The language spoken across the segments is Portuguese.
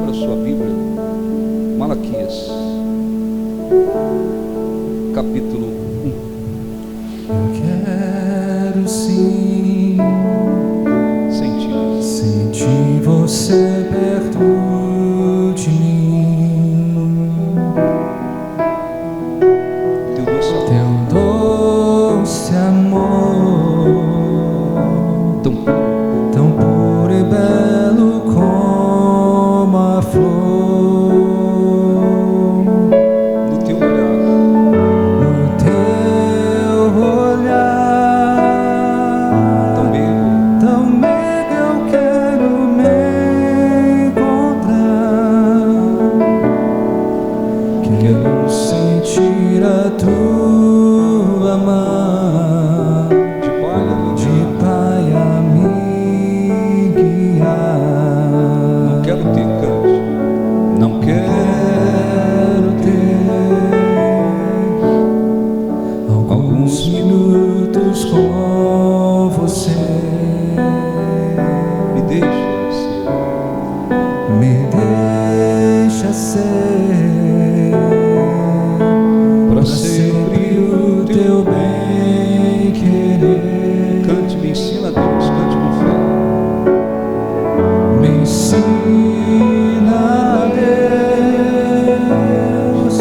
abra sua Bíblia, Malaquias, capítulo 1. Eu quero sim sentir você perto de mim, teu doce amor, tão puro e belo como a flor. No teu olhar, tão meigo eu quero me encontrar. Quero sentir a tua mão de pai a me guiar. não quero ter cante, Não quero ter alguns minutos com você. me deixa ser. Me deixa ser Para pra sempre o teu bem querer. Cante, me ensina, Deus, cante com fé. Me ensina, Deus,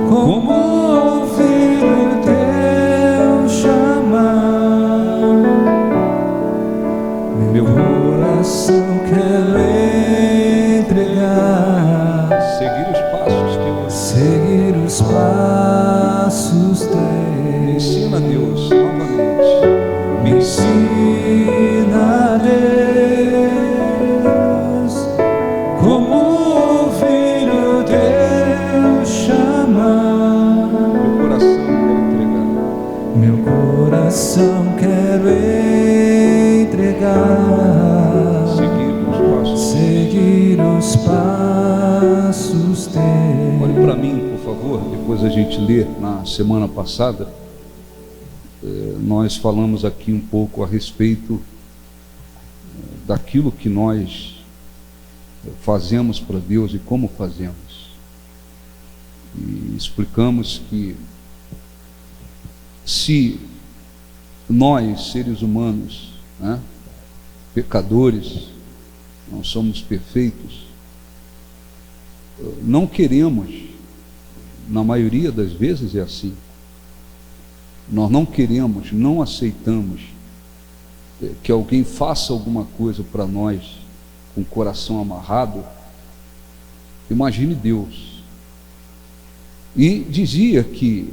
como ouvir o teu chamar. Meu coração quer entregar, Seguir os passos teus. seguir os passos Me teus. ensina, Deus, novamente. Me ensina, Deus, como ouvir o teu chamar. Meu coração quero entregar. Meu coração quero entregar, seguir os passos teus. Olhe para mim, por favor. Depois a gente lê. Na semana passada, nós falamos aqui um pouco a respeito daquilo que nós fazemos para Deus e como fazemos. E explicamos que se nós, seres humanos, né, pecadores, não somos perfeitos, não queremos, na maioria das vezes é assim, nós não queremos, não aceitamos que alguém faça alguma coisa para nós com o coração amarrado. Imagine Deus. E dizia que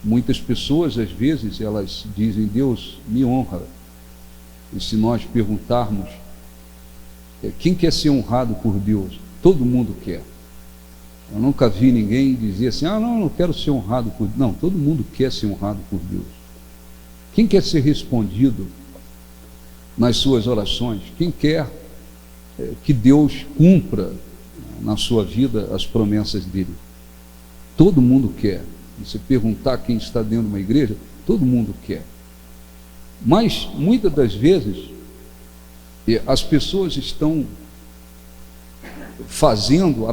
muitas pessoas, às vezes, elas dizem: Deus me honra. E se nós perguntarmos quem quer ser honrado por Deus, todo mundo quer. Eu nunca vi ninguém dizer assim: ah, não quero ser honrado por Deus. Não, todo mundo quer ser honrado por Deus. Quem quer ser respondido nas suas orações? Quem quer que Deus cumpra na sua vida as promessas dele? Todo mundo quer. Você perguntar quem está dentro de uma igreja, todo mundo quer. Mas muitas das vezes as pessoas estão fazendo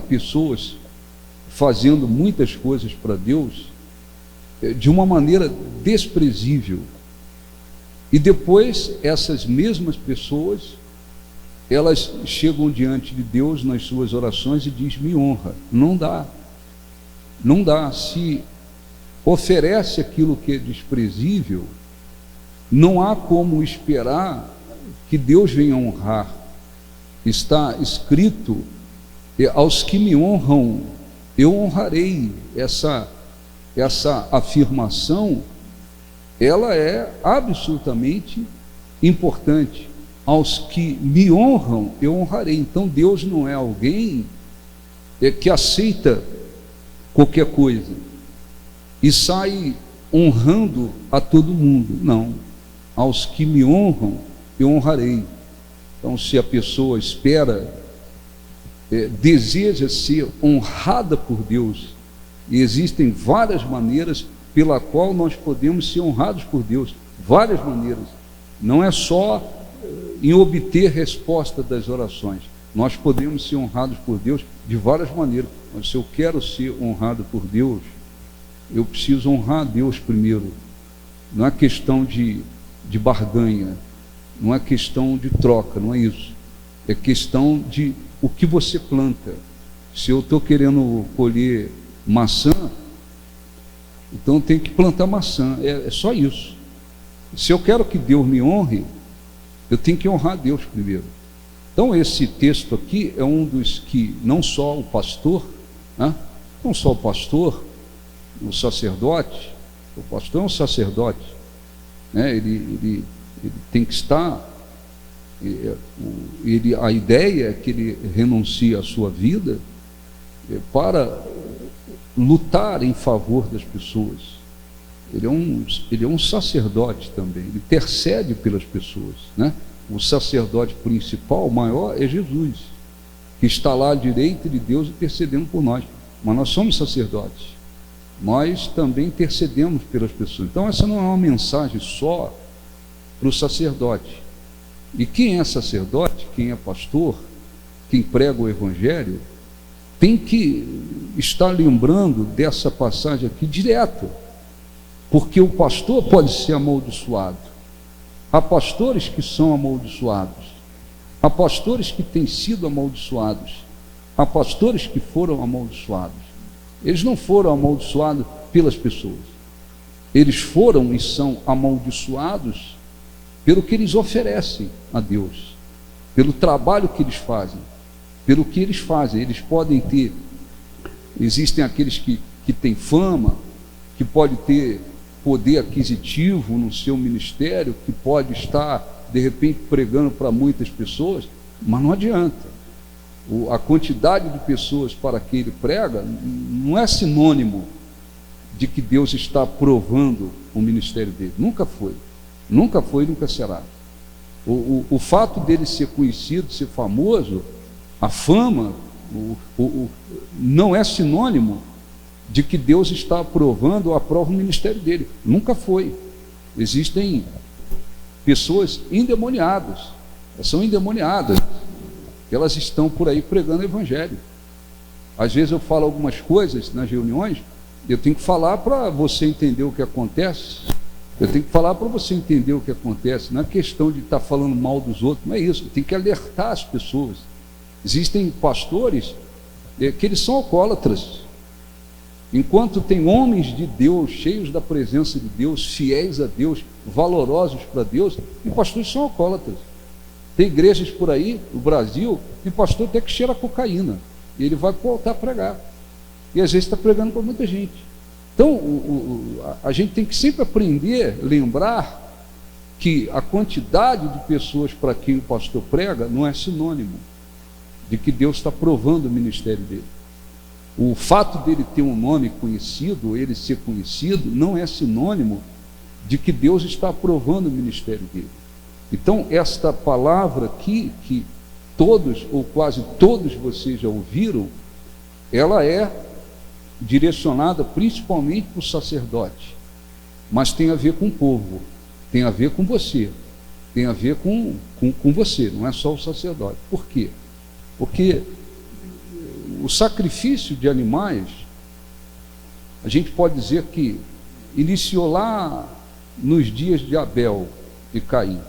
muitas coisas para Deus de uma maneira desprezível. E depois essas mesmas pessoas, elas chegam diante de Deus nas suas orações e diz: me honra. Não dá. Não dá. Se oferece aquilo que é desprezível, não há como esperar que Deus venha honrar. Está escrito: aos que me honram, eu honrarei. Essa afirmação, ela é absolutamente importante. Aos que me honram, eu honrarei. Então Deus não é alguém que aceita qualquer coisa e sai honrando a todo mundo. Não. Aos que me honram, eu honrarei. Então, se a pessoa espera, deseja ser honrada por Deus, e existem várias maneiras pela qual nós podemos ser honrados por Deus, várias maneiras. Não é só em obter resposta das orações. Nós podemos ser honrados por Deus de várias maneiras, mas se eu quero ser honrado por Deus, eu preciso honrar a Deus primeiro. Não é questão de barganha, não é questão de troca, não é isso. É questão de o que você planta. Se eu estou querendo colher maçã, então eu tenho que plantar maçã, é só isso. Se eu quero que Deus me honre, eu tenho que honrar Deus primeiro. Então esse texto aqui é um dos que não só o pastor, não só o pastor, o sacerdote, o pastor é um sacerdote, né? Ele tem que estar, a ideia é que ele renuncie à sua vida para lutar em favor das pessoas. Ele é um sacerdote também, ele intercede pelas pessoas, né? O sacerdote principal, maior, é Jesus, que está lá à direita de Deus intercedendo por nós. Mas nós somos sacerdotes, nós também intercedemos pelas pessoas. Então essa não é uma mensagem só para o sacerdote. E quem é sacerdote, quem é pastor, quem prega o Evangelho, tem que estar lembrando dessa passagem aqui direto, porque o pastor pode ser amaldiçoado. Há pastores que são amaldiçoados, há pastores que têm sido amaldiçoados, há pastores que foram amaldiçoados. Eles não foram amaldiçoados pelas pessoas, eles foram e são amaldiçoados pelo que eles oferecem a Deus, pelo trabalho que eles fazem, pelo que eles fazem. Eles podem ter, existem aqueles que têm fama, que podem ter poder aquisitivo no seu ministério, que pode estar de repente pregando para muitas pessoas, mas não adianta. A quantidade de pessoas para que ele prega não é sinônimo de que Deus está aprovando o ministério dele. Nunca foi e nunca será. O fato dele ser conhecido, ser famoso, a fama, não é sinônimo de que Deus está aprovando ou aprova o ministério dele. Nunca foi. Existem pessoas endemoniadas, são endemoniadas, elas estão por aí pregando o Evangelho. Às vezes eu falo algumas coisas nas reuniões, eu tenho que falar para você entender o que acontece. Eu tenho que falar para você entender o que acontece. Não é questão de estar falando mal dos outros, não é isso. Tem que alertar as pessoas. Existem pastores que eles são alcoólatras. Enquanto tem homens de Deus, cheios da presença de Deus, fiéis a Deus, valorosos para Deus, e pastores são alcoólatras. Tem igrejas por aí, no Brasil, e pastor até que cheira a cocaína. E ele vai voltar a pregar. E às vezes está pregando para muita gente. Então, a gente tem que sempre aprender, lembrar que a quantidade de pessoas para quem o pastor prega não é sinônimo de que Deus está provando o ministério dele. O fato dele ter um nome conhecido, ele ser conhecido, não é sinônimo de que Deus está aprovando o ministério dele. Então, esta palavra aqui, que todos ou quase todos vocês já ouviram, ela é direcionada principalmente para o sacerdote, mas tem a ver com o povo, tem a ver com você, tem a ver com você, não é só o sacerdote. Por quê? Porque o sacrifício de animais, a gente pode dizer que iniciou lá nos dias de Abel e Caim,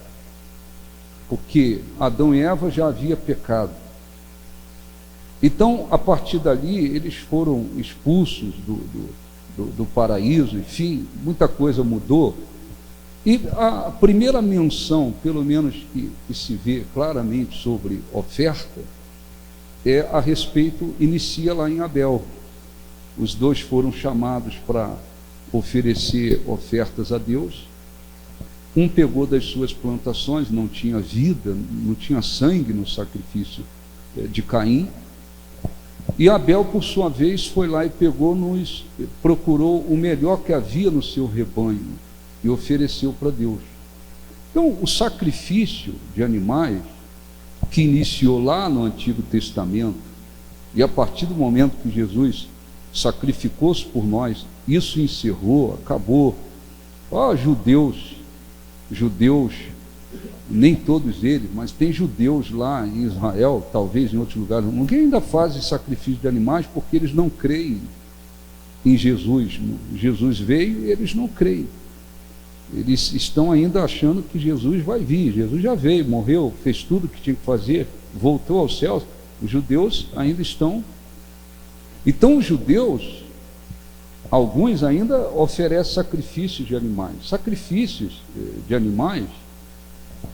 porque Adão e Eva já haviam pecado. Então, a partir dali, eles foram expulsos do paraíso, enfim, muita coisa mudou. E a primeira menção, pelo menos que se vê claramente sobre oferta, é a respeito, inicia lá em Abel. Os dois foram chamados para oferecer ofertas a Deus. Um pegou das suas plantações, não tinha vida, não tinha sangue no sacrifício de Caim. E Abel, por sua vez, foi lá e procurou o melhor que havia no seu rebanho e ofereceu para Deus. Então, o sacrifício de animais, que iniciou lá no Antigo Testamento, e a partir do momento que Jesus sacrificou-se por nós, isso encerrou, acabou. Judeus nem todos eles, mas tem judeus lá em Israel, talvez em outros lugares do mundo, que ainda fazem sacrifício de animais porque eles não creem em Jesus. Jesus veio e eles não creem. Eles estão ainda achando que Jesus vai vir. Jesus já veio, morreu, fez tudo o que tinha que fazer, voltou aos céus. Os judeus ainda estão. Então os judeus, alguns ainda oferecem sacrifícios de animais. Sacrifícios de animais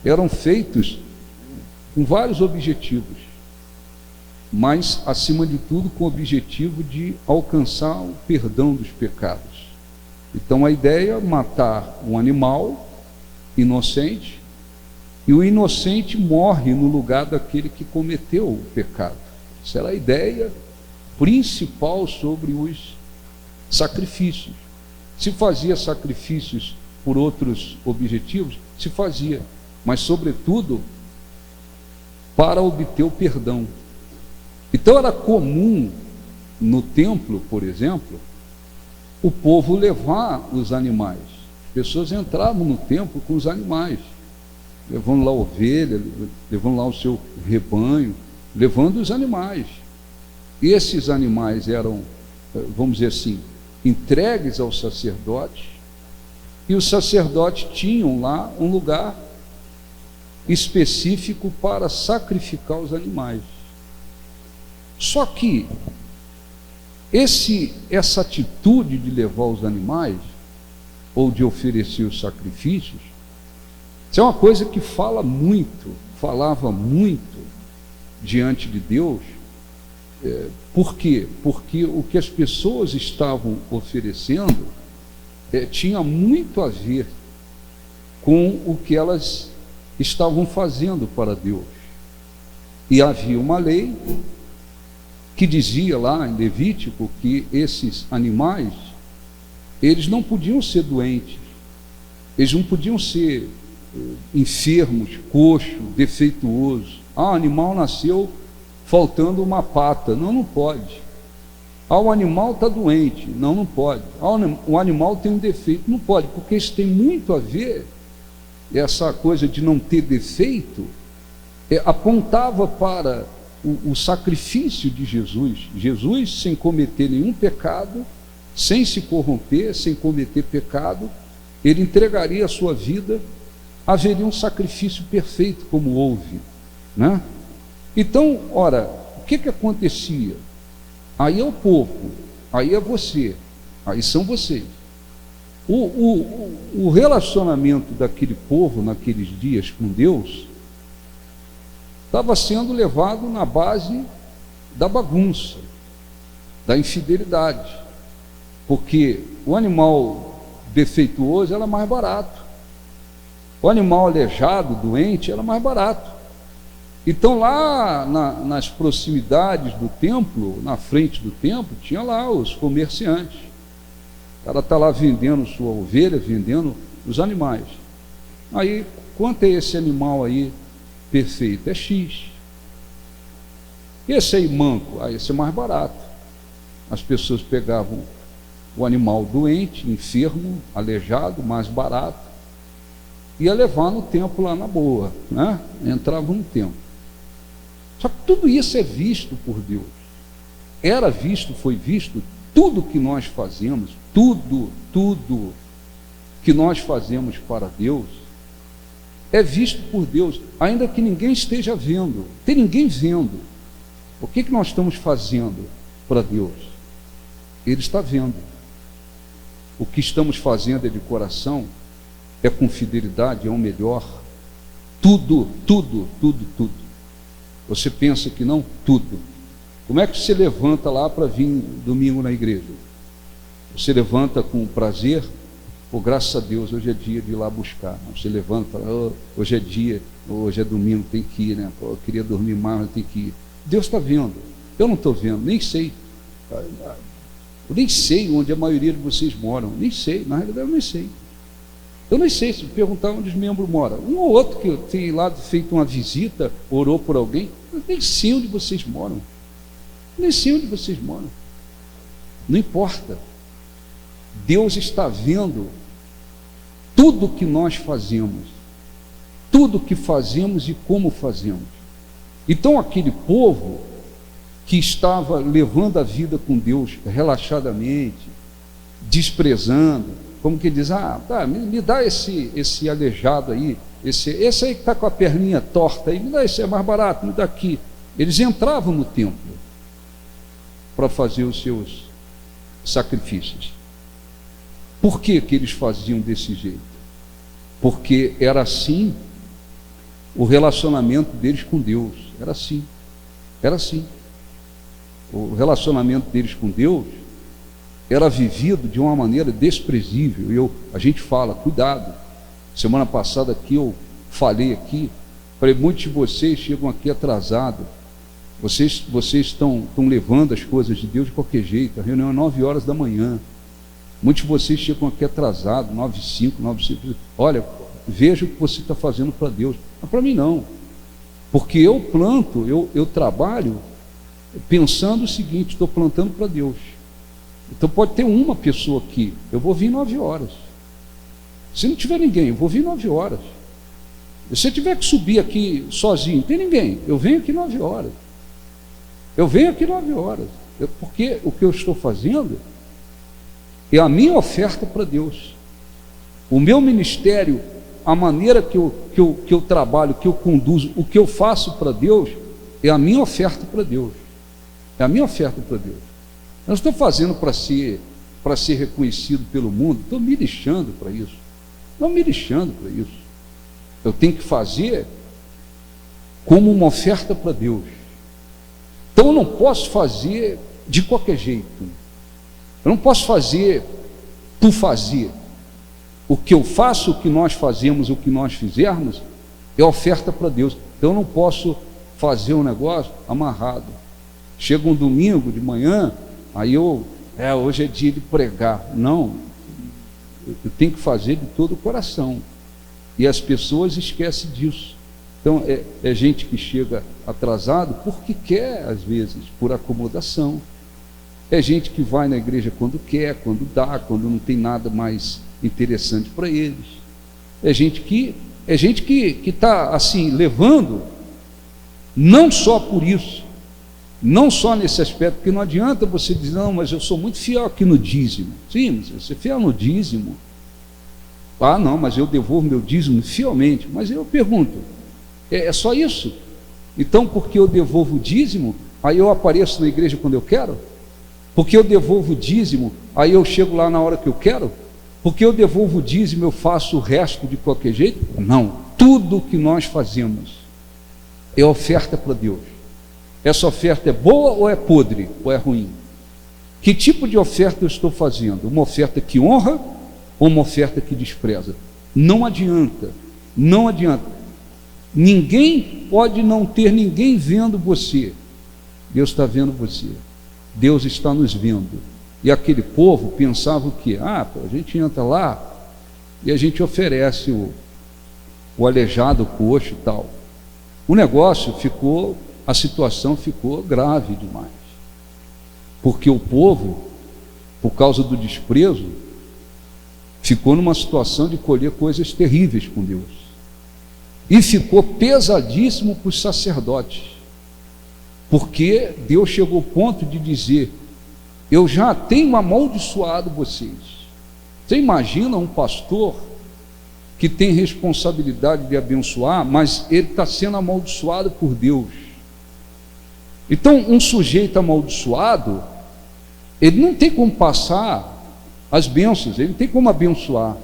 eram feitos com vários objetivos, mas acima de tudo com o objetivo de alcançar o perdão dos pecados. Então a ideia é matar um animal inocente, e o inocente morre no lugar daquele que cometeu o pecado. Essa era a ideia principal sobre os sacrifícios. Se fazia sacrifícios por outros objetivos, se fazia, mas sobretudo para obter o perdão. Então era comum no templo, por exemplo, o povo levar os animais. As pessoas entravam no templo com os animais, levando lá a ovelha, levando lá o seu rebanho, levando os animais. E esses animais eram, vamos dizer assim, entregues ao sacerdote, e os sacerdotes tinham lá um lugar específico para sacrificar os animais. Só que essa atitude de levar os animais, ou de oferecer os sacrifícios, isso é uma coisa que falava muito diante de Deus. Por quê? Porque o que as pessoas estavam oferecendo tinha muito a ver com o que elas estavam fazendo para Deus. E havia uma lei que dizia lá em Levítico que esses animais, eles não podiam ser doentes, eles não podiam ser enfermos, coxo, defeituoso. O animal nasceu faltando uma pata. Não pode. O animal está doente. Não pode. O animal tem um defeito. Não pode, porque isso tem muito a ver. Essa coisa de não ter defeito apontava para o sacrifício de Jesus. Jesus, sem cometer nenhum pecado, sem se corromper, sem cometer pecado, ele entregaria a sua vida, haveria um sacrifício perfeito como houve, né? Então, ora, o que acontecia? Aí é o povo, aí é você, aí são vocês. O relacionamento daquele povo naqueles dias com Deus estava sendo levado na base da bagunça, da infidelidade, porque o animal defeituoso era mais barato, o animal aleijado, doente, era mais barato. Então lá nas proximidades do templo, na frente do templo, tinha lá os comerciantes. O cara está lá vendendo sua ovelha, vendendo os animais. Aí, quanto é esse animal aí perfeito? É X. Esse aí manco, esse é mais barato. As pessoas pegavam o animal doente, enfermo, aleijado, mais barato, ia levar no templo lá na boa, né? Entrava no templo. Só que tudo isso é visto por Deus. Era visto, foi visto. Tudo que nós fazemos, tudo que nós fazemos para Deus, é visto por Deus, ainda que ninguém esteja vendo. Tem ninguém vendo. O que nós estamos fazendo para Deus? Ele está vendo. O que estamos fazendo é de coração, é com fidelidade, é o melhor. Tudo. Você pensa que não? Tudo. Como é que você levanta lá para vir domingo na igreja? Você levanta com prazer? Graças a Deus, hoje é dia de ir lá buscar. Você levanta e fala, hoje é dia, hoje é domingo, tem que ir, né? Eu queria dormir mais, mas tem que ir. Deus está vendo. Eu não estou vendo, nem sei. Eu nem sei onde a maioria de vocês moram. Nem sei, na realidade eu nem sei. Eu nem sei, se perguntar onde os membros moram. Um ou outro que tem lá feito uma visita, orou por alguém, eu nem sei onde vocês moram. Nem sei onde vocês moram. Não importa. Deus está vendo tudo que nós fazemos. tudo que fazemos e como fazemos. Então aquele povo que estava levando a vida com Deus relaxadamente, desprezando, como que diz, me dá esse aleijado aí, esse aí que está com a perninha torta aí, me dá esse, é mais barato, me dá aqui. Eles entravam no templo para fazer os seus sacrifícios. Por que eles faziam desse jeito? Porque era assim o relacionamento deles com Deus. Era assim. O relacionamento deles com Deus era vivido de uma maneira desprezível. A gente fala, cuidado. Semana passada aqui eu falei aqui, falei, muitos de vocês chegam aqui atrasados. Vocês estão levando as coisas de Deus de qualquer jeito. A reunião é 9 horas da manhã. Muitos de vocês chegam aqui atrasados, 9h05, 9h05. Olha, veja o que você está fazendo para Deus. Mas para mim não. Porque eu planto, eu trabalho pensando o seguinte, estou plantando para Deus. Então pode ter uma pessoa aqui, eu vou vir 9 horas. Se não tiver ninguém, eu vou vir 9 horas. E se eu tiver que subir aqui sozinho, não tem ninguém, eu venho aqui 9 horas. Porque o que eu estou fazendo é a minha oferta para Deus. O meu ministério, a maneira que eu trabalho, que eu conduzo, o que eu faço para Deus, é a minha oferta para Deus. Eu não estou fazendo para ser reconhecido pelo mundo, estou me lixando para isso. Eu tenho que fazer como uma oferta para Deus. Então eu não posso fazer de qualquer jeito. Eu não posso fazer por fazer. O que eu faço, o que nós fazemos, o que nós fizermos, é oferta para Deus. Então eu não posso fazer um negócio amarrado. Chega um domingo de manhã, aí hoje é dia de pregar. Não, eu tenho que fazer de todo o coração. E as pessoas esquecem disso. Então é gente que chega atrasado porque quer, às vezes, por acomodação. É gente que vai na igreja quando quer, quando dá, quando não tem nada mais interessante para eles. É gente que está assim levando, não só por isso, não só nesse aspecto, porque não adianta você dizer, não, mas eu sou muito fiel aqui no dízimo. Sim, você é fiel no dízimo. Não, mas eu devolvo meu dízimo fielmente. Mas eu pergunto, é só isso? Então, porque eu devolvo o dízimo, aí eu apareço na igreja quando eu quero? Porque eu devolvo o dízimo, aí eu chego lá na hora que eu quero? Porque eu devolvo o dízimo, eu faço o resto de qualquer jeito? Não. Tudo que nós fazemos é oferta para Deus. Essa oferta é boa ou é podre? Ou é ruim? Que tipo de oferta eu estou fazendo? Uma oferta que honra ou uma oferta que despreza? Não adianta. Ninguém pode não ter ninguém vendo você. Deus está vendo você. Deus está nos vendo. E aquele povo pensava o quê? A gente entra lá e a gente oferece o aleijado, o coxo e tal. A situação ficou grave demais. Porque o povo, por causa do desprezo, ficou numa situação de colher coisas terríveis com Deus. E ficou pesadíssimo para os sacerdotes. Porque Deus chegou ao ponto de dizer, eu já tenho amaldiçoado vocês. Você imagina um pastor que tem responsabilidade de abençoar, mas ele está sendo amaldiçoado por Deus. Então, um sujeito amaldiçoado, ele não tem como passar as bênçãos, ele não tem como abençoar.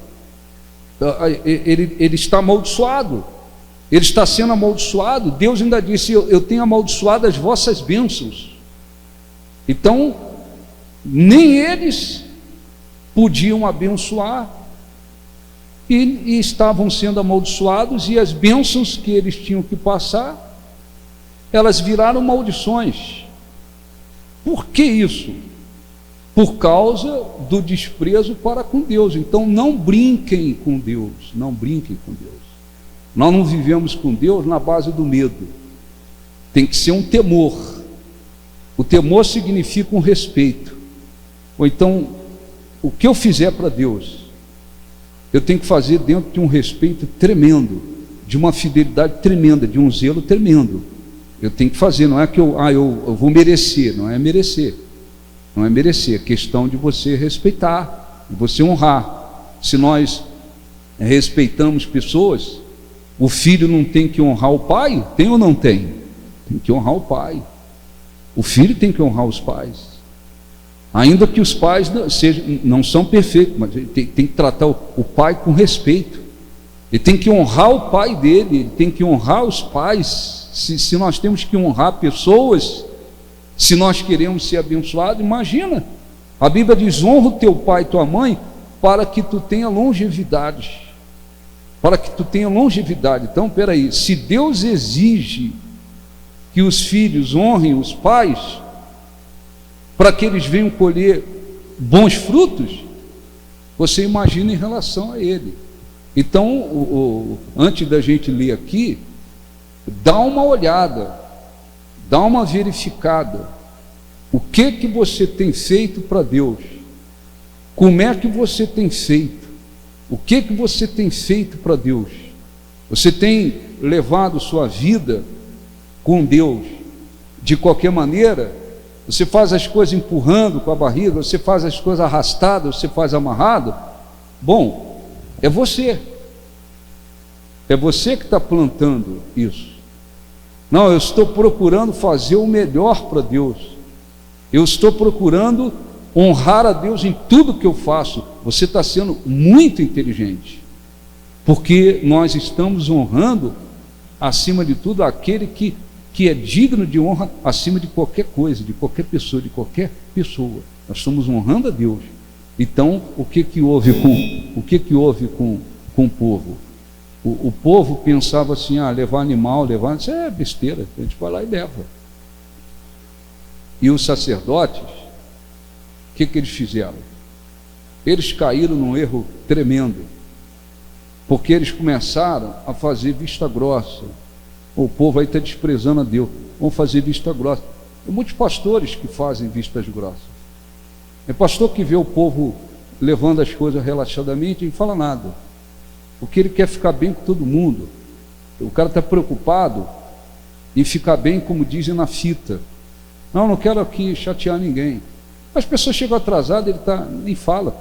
Ele está amaldiçoado. Ele está sendo amaldiçoado. Deus ainda disse, eu tenho amaldiçoado as vossas bênçãos. Então, nem eles podiam abençoar e estavam sendo amaldiçoados, e as bênçãos que eles tinham que passar, elas viraram maldições. Por que isso? Por causa do desprezo para com Deus. Então não brinquem com Deus, não brinquem com Deus. Nós não vivemos com Deus na base do medo. Tem que ser um temor. O temor significa um respeito. Ou então, o que eu fizer para Deus, eu tenho que fazer dentro de um respeito tremendo. de uma fidelidade tremenda, de um zelo tremendo. Eu tenho que fazer, não é que eu vou merecer, não é merecer. Não é merecer, é questão de você respeitar, de você honrar. Se nós respeitamos pessoas, o filho não tem que honrar o pai? Tem ou não tem? Tem que honrar o pai. O filho tem que honrar os pais. Ainda que os pais não são perfeitos, mas ele tem que tratar o pai com respeito. Ele tem que honrar o pai dele, ele tem que honrar os pais. Se nós temos que honrar pessoas, se nós queremos ser abençoados, imagina. A Bíblia diz: honra o teu pai e tua mãe, para que tu tenha longevidade. Para que tu tenha longevidade. Então, peraí, se Deus exige que os filhos honrem os pais, para que eles venham colher bons frutos, você imagina em relação a ele. Então, antes da gente ler aqui, dá uma olhada, dá uma verificada. O que você tem feito para Deus? Como é que você tem feito? O que você tem feito para Deus? Você tem levado sua vida com Deus de qualquer maneira? Você faz as coisas empurrando com a barriga, você faz as coisas arrastadas, você faz amarrado? Bom, é você que está plantando isso. Não, eu estou procurando fazer o melhor para Deus, eu estou procurando honrar a Deus em tudo que eu faço. Você está sendo muito inteligente, porque nós estamos honrando, acima de tudo, aquele que é digno de honra acima de qualquer coisa, de qualquer pessoa, Nós estamos honrando a Deus. Então, o que houve com o povo? O povo pensava assim: levar animal, isso é besteira, a gente vai lá e leva. E os sacerdotes, o que eles fizeram? Eles caíram num erro tremendo, porque eles começaram a fazer vista grossa. O povo aí está desprezando a Deus, vamos fazer vista grossa. Tem muitos pastores que fazem vistas grossas. É pastor que vê o povo levando as coisas relaxadamente e não fala nada, porque ele quer ficar bem com todo mundo. O cara está preocupado em ficar bem, como dizem na fita. Não quero aqui chatear ninguém. As pessoas chegam atrasadas, ele nem fala.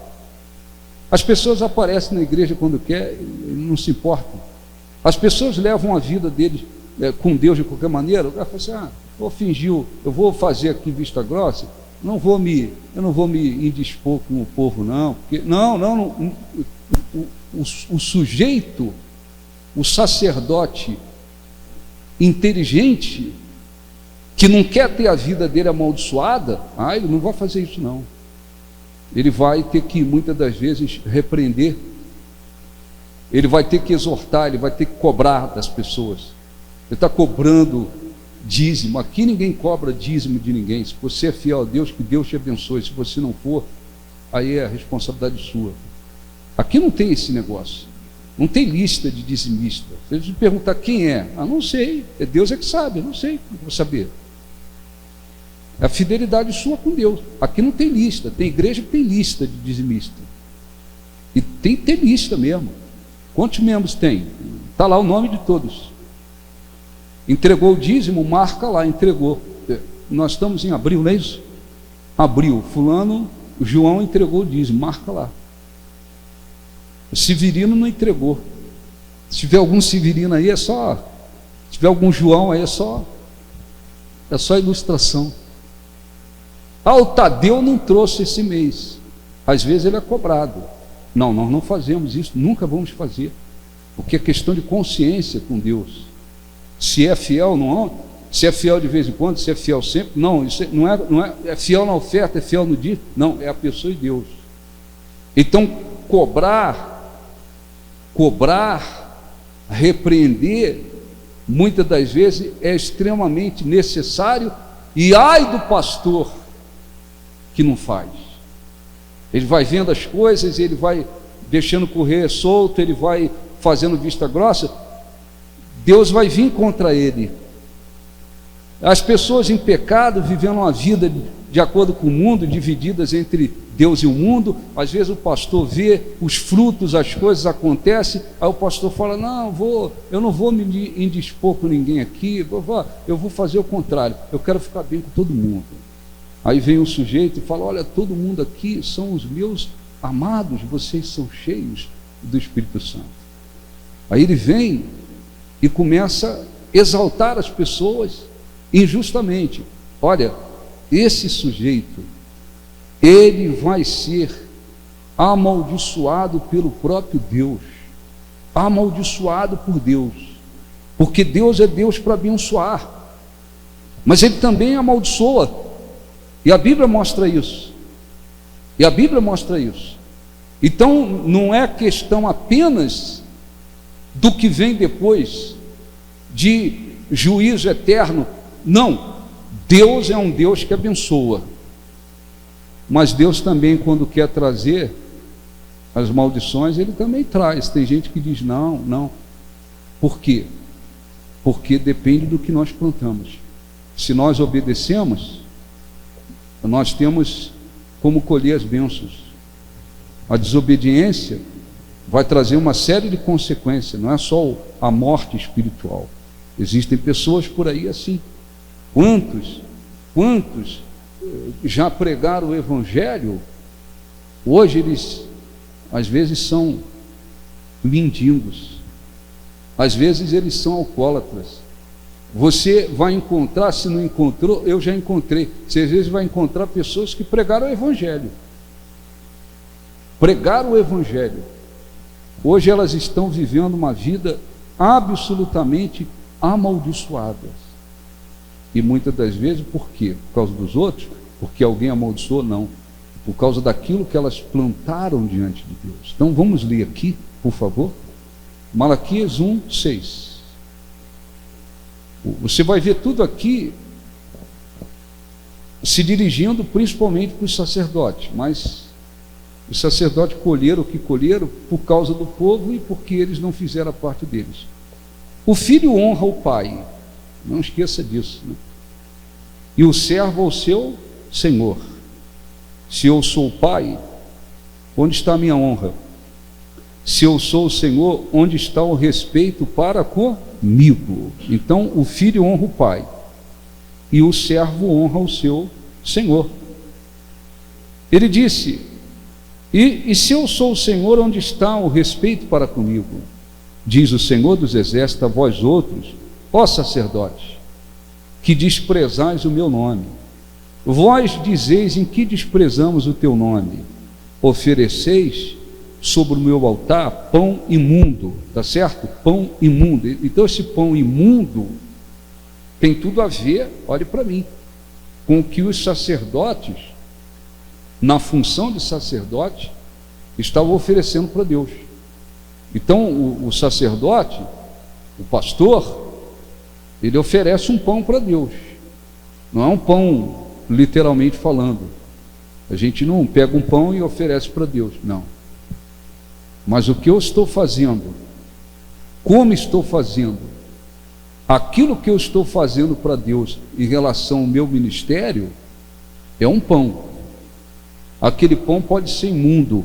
As pessoas aparecem na igreja quando quer, ele não se importa. As pessoas levam a vida deles com Deus de qualquer maneira. O cara fala assim: vou fingir, eu vou fazer aqui vista grossa, eu não vou me indispor com o povo, não. Porque, o sujeito, o sacerdote inteligente, que não quer ter a vida dele amaldiçoada, ele não vai fazer isso não. Ele vai ter que, muitas das vezes, repreender, ele vai ter que exortar, ele vai ter que cobrar das pessoas. Ele está cobrando dízimo. Aqui ninguém cobra dízimo de ninguém. Se você é fiel a Deus, que Deus te abençoe. Se você não for, aí é a responsabilidade sua. Aqui não tem esse negócio, não tem lista de dizimista. Se eles me perguntar quem é, não sei, Deus é que sabe, eu não sei, não vou saber. É a fidelidade sua com Deus. Aqui não tem lista. Tem igreja que tem lista de dizimista, e tem que ter lista mesmo. Quantos membros tem? Está lá o nome de todos. Entregou o dízimo, marca lá, entregou. Nós estamos em abril, não é isso? Abril, fulano, o João entregou o dízimo, marca lá. O Severino não entregou. Se tiver algum Severino aí, se tiver algum João aí, é só ilustração. O Tadeu não trouxe esse mês. Às vezes ele é cobrado. Não, nós não fazemos isso, nunca vamos fazer, porque é questão de consciência com Deus. Se é fiel, não, se é fiel de vez em quando, se é fiel sempre, não, isso não é fiel na oferta, é fiel no dia, não, é a pessoa e Deus. Então, cobrar, repreender, muitas das vezes é extremamente necessário, e ai do pastor que não faz. Ele vai vendo as coisas, ele vai deixando correr solto, ele vai fazendo vista grossa, Deus vai vir contra ele. As pessoas em pecado, vivendo uma vida de acordo com o mundo, divididas entre Deus e o mundo. Às vezes o pastor vê os frutos, as coisas acontecem, aí o pastor fala, eu não vou me indispor com ninguém aqui, eu vou fazer o contrário, eu quero ficar bem com todo mundo. Aí vem um sujeito e fala, olha, todo mundo aqui são os meus amados, vocês são cheios do Espírito Santo. Aí ele vem e começa a exaltar as pessoas injustamente. Olha, esse sujeito, ele vai ser amaldiçoado pelo próprio Deus, amaldiçoado por Deus, porque Deus é Deus para abençoar, mas ele também amaldiçoa, e a Bíblia mostra isso, Então não é questão apenas do que vem depois, de juízo eterno, não. Deus é um Deus que abençoa, mas Deus também, quando quer trazer as maldições, Ele também traz. Tem gente que diz não. Por quê? Porque depende do que nós plantamos. Se nós obedecemos, nós temos como colher as bênçãos. A desobediência vai trazer uma série de consequências, não é só a morte espiritual. Existem pessoas por aí assim. Quantos já pregaram o Evangelho? Hoje eles, às vezes, são mendigos, às vezes eles são alcoólatras. Você vai encontrar, se não encontrou, eu já encontrei, você às vezes vai encontrar pessoas que pregaram o Evangelho. Hoje elas estão vivendo uma vida absolutamente amaldiçoadas. E muitas das vezes, por quê? Por causa dos outros? Porque alguém amaldiçoou? Não. Por causa daquilo que elas plantaram diante de Deus. Então vamos ler aqui, por favor. Malaquias 1:6. Você vai ver tudo aqui se dirigindo principalmente para os sacerdotes, mas os sacerdotes colheram o que colheram por causa do povo e porque eles não fizeram a parte deles. O filho honra o pai, não esqueça disso, né? E o servo ao seu senhor. Se eu sou o pai, onde está a minha honra? Se eu sou o Senhor, onde está o respeito para comigo? Então o filho honra o pai e o servo honra o seu senhor. Ele disse, e se eu sou o Senhor, onde está o respeito para comigo? Diz o Senhor dos Exércitos a vós outros, ó sacerdotes, que desprezais o meu nome. Vós dizeis, em que desprezamos o teu nome? Ofereceis sobre o meu altar pão imundo, tá certo? Pão imundo. Então esse pão imundo tem tudo a ver, olhe para mim, com o que os sacerdotes, na função de sacerdote, estavam oferecendo para Deus. Então o sacerdote, o pastor, ele oferece um pão para Deus. Não é um pão literalmente falando. A gente não pega um pão e oferece para Deus, não. Mas o que eu estou fazendo, como estou fazendo, aquilo que eu estou fazendo para Deus em relação ao meu ministério, é um pão. Aquele pão pode ser imundo,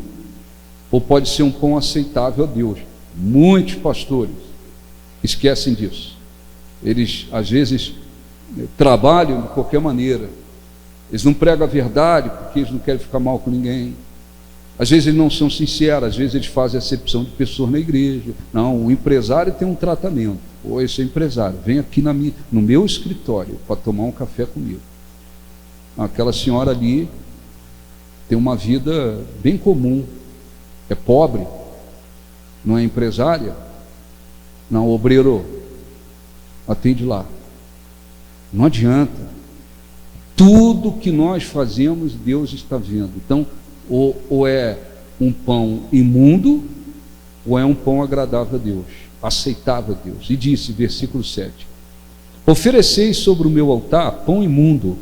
ou pode ser um pão aceitável a Deus. Muitos pastores esquecem disso. Eles, às vezes, trabalham de qualquer maneira. Eles não pregam a verdade, porque eles não querem ficar mal com ninguém. Às vezes eles não são sinceros, às vezes eles fazem acepção de pessoas na igreja. Não, o empresário tem um tratamento. Ou esse empresário, vem aqui no meu escritório para tomar um café comigo. Aquela senhora ali tem uma vida bem comum, é pobre, não é empresária, não, obreiro, atende lá. Não adianta. Tudo que nós fazemos, Deus está vendo. Então, ou é um pão imundo, ou é um pão agradável a Deus, aceitável a Deus. E disse, versículo 7, ofereceis sobre o meu altar pão imundo,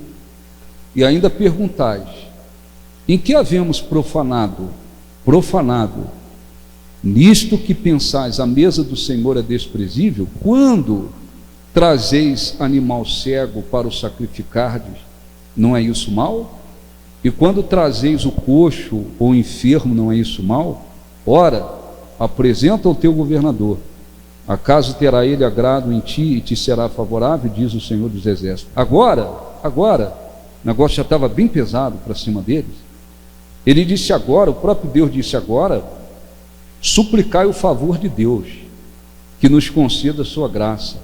e ainda perguntais, em que havemos profanado? Nisto que pensais, a mesa do Senhor é desprezível, quando trazeis animal cego para o sacrificardes, não é isso mal? E quando trazeis o coxo ou o enfermo, não é isso mal? Ora, apresenta ao teu governador. Acaso terá ele agrado em ti e te será favorável, diz o Senhor dos Exércitos. Agora, o negócio já estava bem pesado para cima deles. Ele disse agora, o próprio Deus disse agora, suplicai o favor de Deus, que nos conceda a sua graça,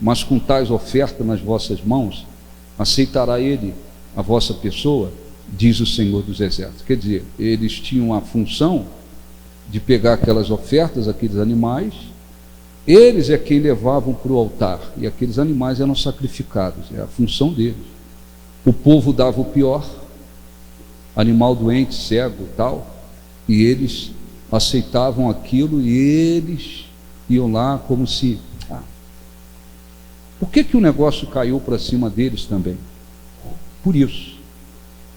mas com tais ofertas nas vossas mãos, aceitará ele a vossa pessoa, diz o Senhor dos Exércitos. Quer dizer, eles tinham a função de pegar aquelas ofertas, aqueles animais, eles é quem levavam para o altar, e aqueles animais eram sacrificados, é a função deles. O povo dava o pior, animal doente, cego, tal, e eles aceitavam aquilo, e eles iam lá como se... Por que o negócio caiu para cima deles também? Por isso.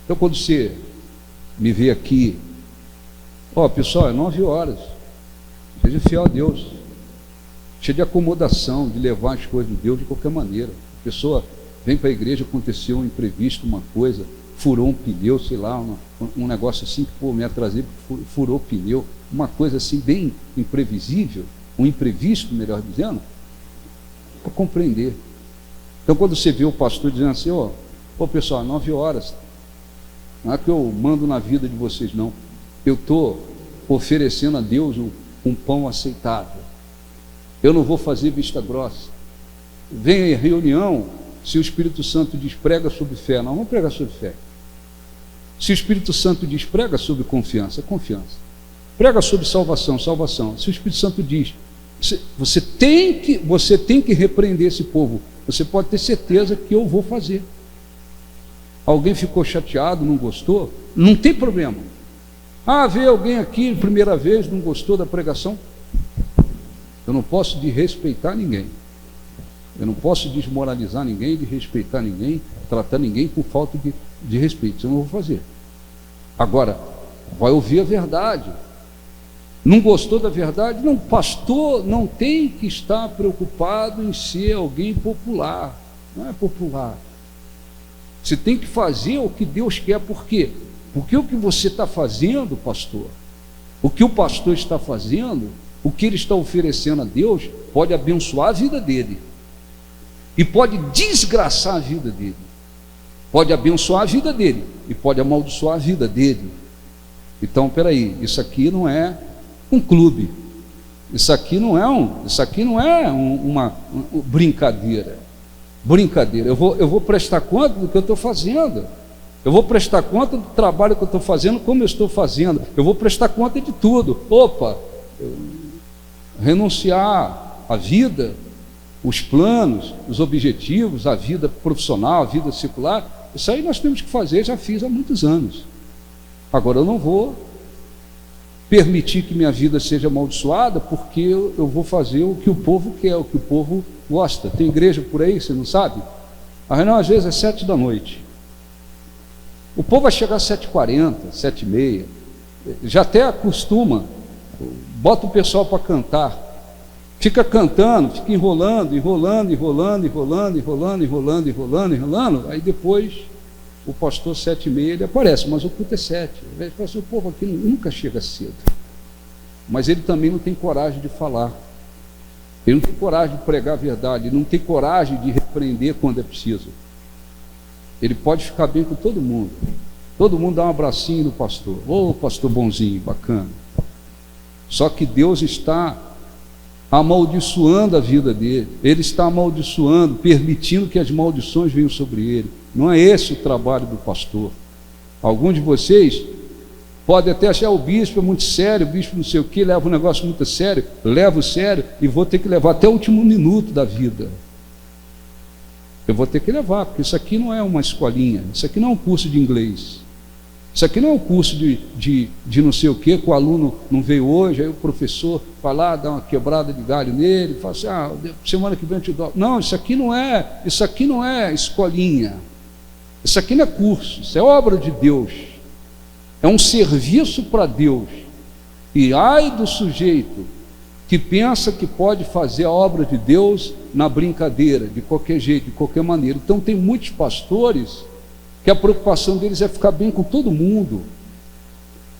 Então, quando você me vê aqui, pessoal, é 9 horas, seja fiel a Deus, cheio de acomodação, de levar as coisas de Deus de qualquer maneira. A pessoa vem para a igreja, aconteceu um imprevisto, uma coisa, furou um pneu, sei lá, um negócio assim que me atrasei, furou o pneu, uma coisa assim bem imprevisível, um imprevisto, melhor dizendo, para compreender. Então, quando você vê o pastor dizendo assim, pessoal, 9 horas, não é que eu mando na vida de vocês, não. Eu estou oferecendo a Deus um pão aceitável. Eu não vou fazer vista grossa. Vem em reunião, se o Espírito Santo diz prega sobre fé, nós vamos pregar sobre fé. Se o Espírito Santo diz prega sobre confiança, confiança. Prega sobre salvação, salvação. Se o Espírito Santo diz, você tem que repreender esse povo, você pode ter certeza que eu vou fazer. Alguém ficou chateado, não gostou? Não tem problema. Veio alguém aqui, primeira vez, não gostou da pregação? Eu não posso desrespeitar ninguém. Eu não posso desmoralizar ninguém, desrespeitar ninguém, tratar ninguém com falta de respeito. Isso eu não vou fazer. Agora, vai ouvir a verdade. Não gostou da verdade? Não, pastor não tem que estar preocupado em ser alguém popular. Não é popular. Você tem que fazer o que Deus quer. Por quê? Porque o que você está fazendo, pastor, o que o pastor está fazendo, o que ele está oferecendo a Deus, pode abençoar a vida dele e pode desgraçar a vida dele. Pode abençoar a vida dele e pode amaldiçoar a vida dele. Então, peraí, isso aqui não é um clube, isso aqui não é uma brincadeira. Eu vou prestar conta do que eu estou fazendo. Eu vou prestar conta do trabalho que eu estou fazendo, como eu estou fazendo. Eu vou prestar conta de tudo. Renunciar à vida, os planos, os objetivos, a vida profissional, a vida secular, isso aí nós temos que fazer, já fiz há muitos anos. Agora eu não vou permitir que minha vida seja amaldiçoada, porque eu vou fazer o que o povo quer, o que o povo gosta. Tem igreja por aí, você não sabe? A reunião às vezes é 7 da noite. O povo vai chegar às 7h40, 7h30, já até acostuma, bota o pessoal para cantar, fica cantando, fica enrolando, aí depois o pastor 7h30 ele aparece, mas o culto é 7. O povo aqui nunca chega cedo, mas ele também não tem coragem de falar, ele não tem coragem de pregar a verdade, ele não tem coragem de repreender quando é preciso. Ele pode ficar bem com todo mundo dá um abracinho no pastor, pastor bonzinho, bacana, só que Deus está amaldiçoando a vida dele, ele está amaldiçoando, permitindo que as maldições venham sobre ele. Não é esse o trabalho do pastor. Alguns de vocês podem até achar o bispo é muito sério, o bispo não sei o que, leva um negócio muito sério, levo sério e vou ter que levar até o último minuto da vida. Eu vou ter que levar, porque isso aqui não é uma escolinha, isso aqui não é um curso de inglês, isso aqui não é um curso de não sei o que o aluno não veio hoje, aí o professor vai lá, dá uma quebrada de galho nele, fala assim, semana que vem eu te dou. Não, isso aqui não é escolinha, isso aqui não é curso, isso é obra de Deus, é um serviço para Deus. E ai do sujeito que pensa que pode fazer a obra de Deus na brincadeira, de qualquer jeito, de qualquer maneira. Então tem muitos pastores que a preocupação deles é ficar bem com todo mundo.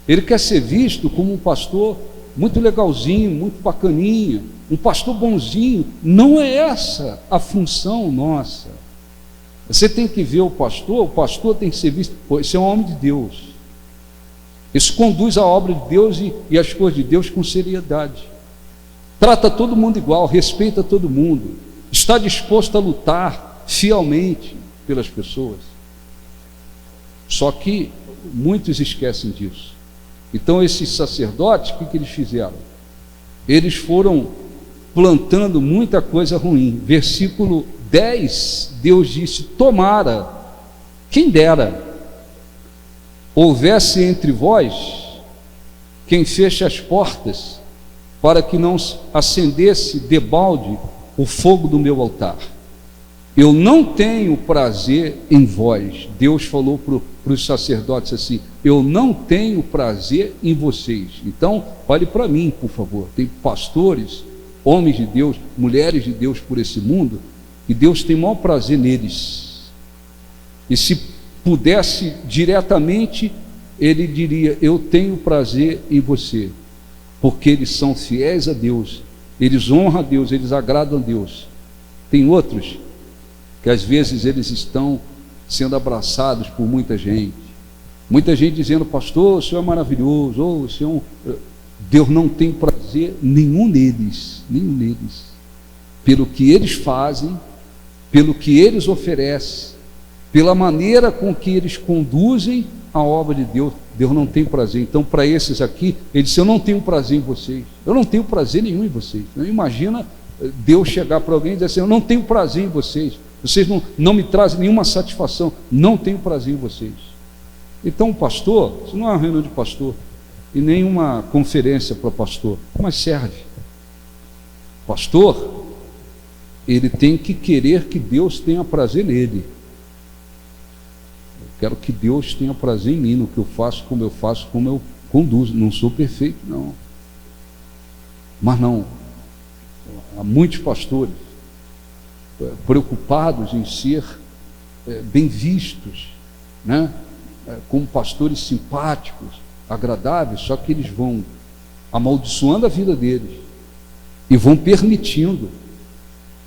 Ele quer ser visto como um pastor muito legalzinho, muito bacaninha, um pastor bonzinho. Não é essa a função nossa. Você tem que ver o pastor tem que ser visto, pô, esse é um homem de Deus. Esse conduz a obra de Deus e as coisas de Deus com seriedade. Trata todo mundo igual, respeita todo mundo, está disposto a lutar fielmente pelas pessoas. Só que muitos esquecem disso. Então esses sacerdotes, o que eles fizeram? Eles foram plantando muita coisa ruim. Versículo 10, Deus disse: tomara, quem dera, houvesse entre vós quem feche as portas, para que não acendesse debalde o fogo do meu altar. Eu não tenho prazer em vós. Deus falou para os sacerdotes assim: eu não tenho prazer em vocês. Então, olhe para mim, por favor. Tem pastores, homens de Deus, mulheres de Deus por esse mundo, e Deus tem maior prazer neles. E se pudesse diretamente, ele diria: eu tenho prazer em você, porque eles são fiéis a Deus, eles honram a Deus, eles agradam a Deus. Tem outros que às vezes eles estão sendo abraçados por muita gente dizendo: pastor, o senhor é maravilhoso, ou o senhor... Deus não tem prazer nenhum neles, pelo que eles fazem, pelo que eles oferecem, pela maneira com que eles conduzem a obra de Deus. Deus não tem prazer. Então, para esses aqui, ele disse: eu não tenho prazer em vocês, eu não tenho prazer nenhum em vocês. Não imagina Deus chegar para alguém e dizer assim: eu não tenho prazer em vocês, vocês não me trazem nenhuma satisfação, não tenho prazer em vocês. Então, o pastor, isso não é uma reunião de pastor e nem uma conferência para pastor, mas serve. Pastor, ele tem que querer que Deus tenha prazer nele. Eu quero que Deus tenha prazer em mim, no que eu faço, como eu conduzo. Não sou perfeito, não. Mas não, há muitos pastores preocupados em ser bem vistos, né? Como pastores simpáticos, agradáveis, só que eles vão amaldiçoando a vida deles e vão permitindo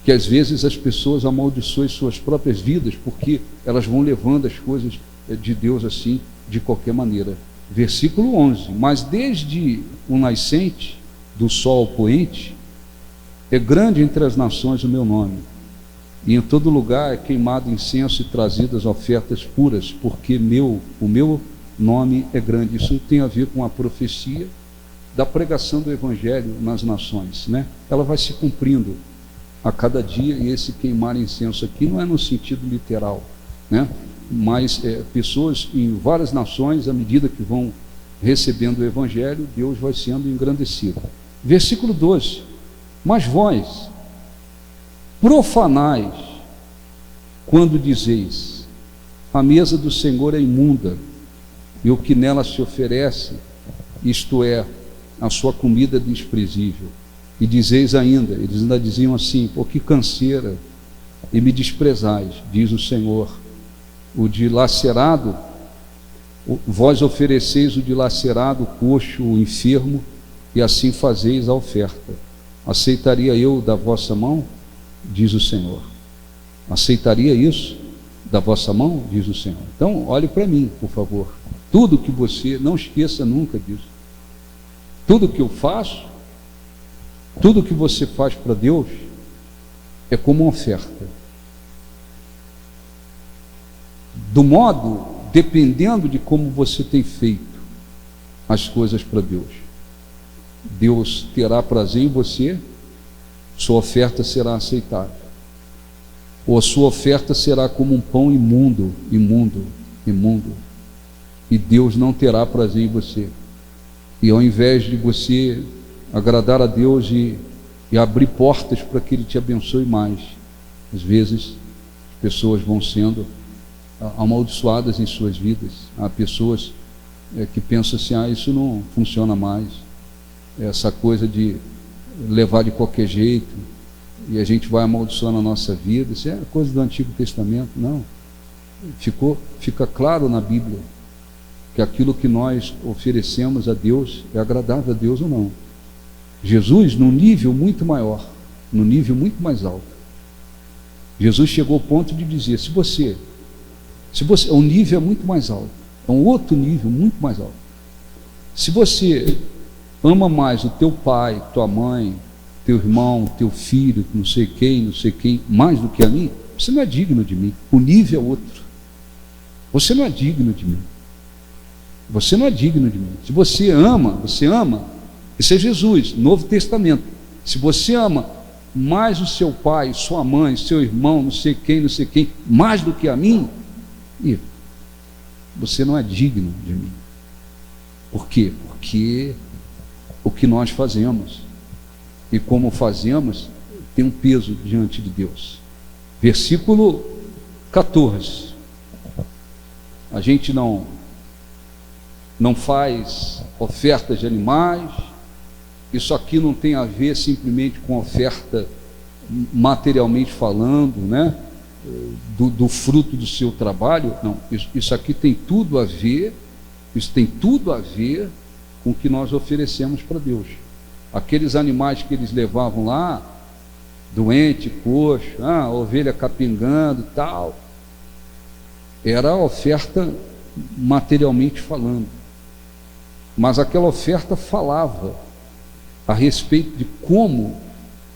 que às vezes as pessoas amaldiçoem suas próprias vidas, porque elas vão levando as coisas de Deus assim, de qualquer maneira. Versículo 11: mas desde o nascente do sol ao poente, é grande entre as nações o meu nome, e em todo lugar é queimado incenso e trazidas ofertas puras, porque o meu nome é grande. Isso tem a ver com a profecia da pregação do Evangelho nas nações, né? Ela vai se cumprindo a cada dia, e esse queimar incenso aqui não é no sentido literal, né? Mas pessoas em várias nações, à medida que vão recebendo o Evangelho, Deus vai sendo engrandecido. Versículo 12: mas vós profanais quando dizeis: a mesa do Senhor é imunda, e o que nela se oferece, isto é, a sua comida desprezível. E dizeis ainda, eles ainda diziam assim: pô, que canseira, e me desprezais, diz o Senhor, o dilacerado, vós ofereceis o dilacerado, o coxo, o enfermo, e assim fazeis a oferta. Aceitaria eu da vossa mão? Diz o Senhor. Aceitaria isso da vossa mão? Diz o Senhor. Então, olhe para mim, por favor. Tudo que você, não esqueça nunca disso. Tudo que eu faço, tudo que você faz para Deus, é como uma oferta. Do modo, dependendo de como você tem feito as coisas para Deus, Deus terá prazer em você, sua oferta será aceitável. Ou a sua oferta será como um pão imundo, e Deus não terá prazer em você. E ao invés de você agradar a Deus e abrir portas para que Ele te abençoe mais, às vezes as pessoas vão sendo amaldiçoadas em suas vidas. Há pessoas que pensam assim: isso não funciona mais, essa coisa de levar de qualquer jeito, e a gente vai amaldiçoando a nossa vida, isso é coisa do Antigo Testamento. Não, Fica claro na Bíblia que aquilo que nós oferecemos a Deus é agradável a Deus ou não. Jesus, num nível muito maior, num nível muito mais alto, Jesus chegou ao ponto de dizer: se você, o nível é muito mais alto, é um outro nível muito mais alto. Se você ama mais o teu pai, tua mãe, teu irmão, teu filho, não sei quem, mais do que a mim, você não é digno de mim. O nível é outro. Você não é digno de mim. Você não é digno de mim. Se você ama, isso é Jesus, Novo Testamento. Se você ama mais o seu pai, sua mãe, seu irmão, não sei quem, mais do que a mim, você não é digno de mim. Por quê? Porque o que nós fazemos e como fazemos tem um peso diante de Deus. Versículo 14. A gente não faz ofertas de animais. Isso aqui não tem a ver simplesmente com oferta materialmente falando, né? Do fruto do seu trabalho. Não, isso aqui tem tudo a ver, com o que nós oferecemos para Deus. Aqueles animais que eles levavam lá, doente, coxo, ovelha capengando e tal, era a oferta materialmente falando. Mas aquela oferta falava a respeito de como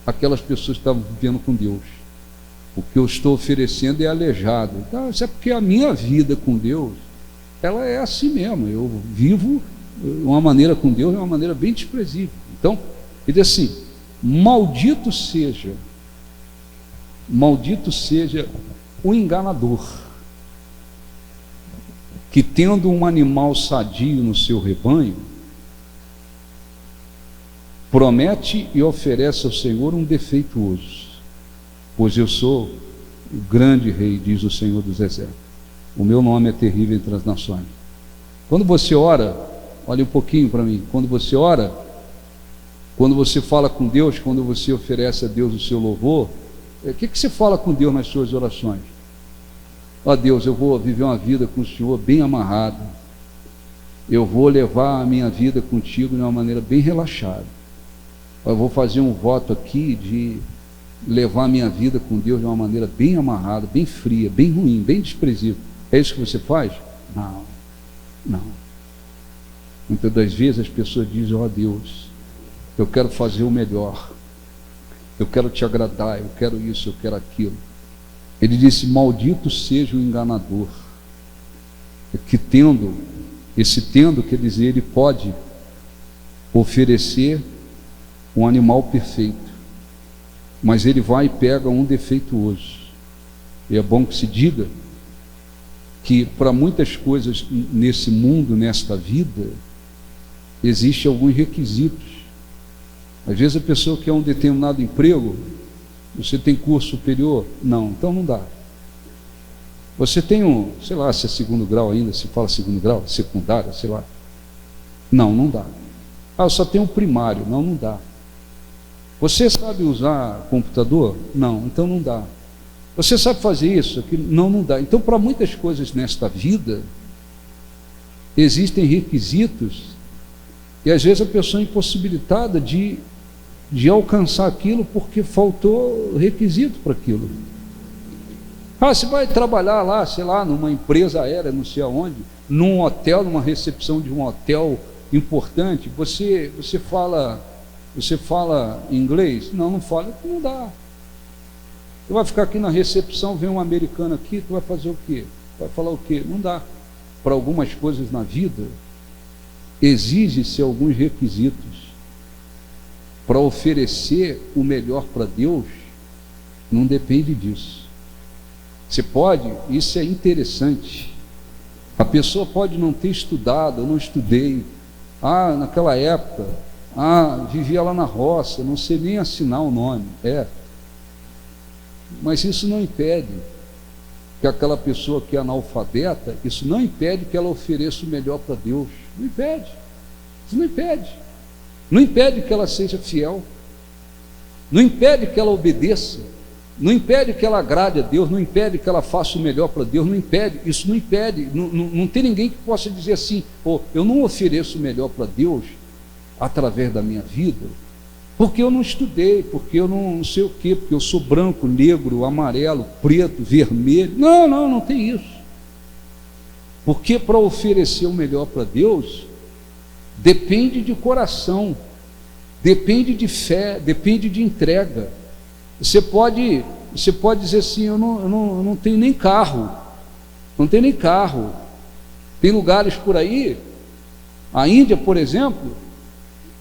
aquelas pessoas estavam vivendo com Deus. O que eu estou oferecendo é aleijado. Então, isso é porque a minha vida com Deus, ela é assim mesmo. Eu vivo uma maneira com Deus, é uma maneira bem desprezível. Então, ele diz assim: maldito seja o enganador, que tendo um animal sadio no seu rebanho, promete e oferece ao Senhor um defeituoso. Pois eu sou o grande rei, diz o Senhor dos Exércitos. O meu nome é terrível entre as nações. Quando você ora, olha um pouquinho para mim, quando você ora, quando você fala com Deus, quando você oferece a Deus o seu louvor, o que você fala com Deus nas suas orações? Ó Deus, eu vou viver uma vida com o Senhor bem amarrado. Eu vou levar a minha vida contigo de uma maneira bem relaxada. Eu vou fazer um voto aqui de levar a minha vida com Deus de uma maneira bem amarrada, bem fria, bem ruim, bem desprezível. É isso que você faz? Não. Muitas das vezes as pessoas dizem: ó Deus, eu quero fazer o melhor, eu quero te agradar, eu quero isso, eu quero aquilo. Ele disse: maldito seja o enganador, que tendo, quer dizer, ele pode oferecer um animal perfeito, mas ele vai e pega um defeituoso. E é bom que se diga que para muitas coisas nesse mundo, nesta vida, existem alguns requisitos. Às vezes a pessoa quer um determinado emprego. Você tem curso superior? Não, então não dá. Você tem sei lá, se é segundo grau ainda, se fala segundo grau, secundário, sei lá. Não dá. Eu só tenho primário. Não dá. Você sabe usar computador? Não, então não dá. Você sabe fazer isso? Aquilo? Não dá. Então, para muitas coisas nesta vida, existem requisitos, e às vezes a pessoa é impossibilitada de alcançar aquilo porque faltou requisito para aquilo. Você vai trabalhar lá, sei lá, numa empresa aérea, não sei aonde, num hotel, numa recepção de um hotel importante, você fala inglês? Não fala, não dá. Tu vai ficar aqui na recepção, vem um americano aqui, tu vai fazer o quê? Vai falar o quê? Não dá. Para algumas coisas na vida, exige-se alguns requisitos. Para oferecer o melhor para Deus, não depende disso. Você pode, isso é interessante, a pessoa pode não ter estudado, eu não estudei, naquela época, vivia lá na roça, não sei nem assinar o nome, mas isso não impede que aquela pessoa que é analfabeta, isso não impede que ela ofereça o melhor para Deus, não impede, isso não impede que ela seja fiel, não impede que ela obedeça, Não impede que ela agrade a Deus, não impede que ela faça o melhor para Deus, não impede, isso não impede, não tem ninguém que possa dizer assim, eu não ofereço o melhor para Deus através da minha vida, porque eu não estudei, porque eu não sei o quê, porque eu sou branco, negro, amarelo, preto, vermelho. Não tem isso. Porque para oferecer o melhor para Deus, depende de coração, depende de fé, depende de entrega. Você pode dizer assim, eu não tenho nem carro, não tenho nem carro. Tem lugares por aí, a Índia, por exemplo,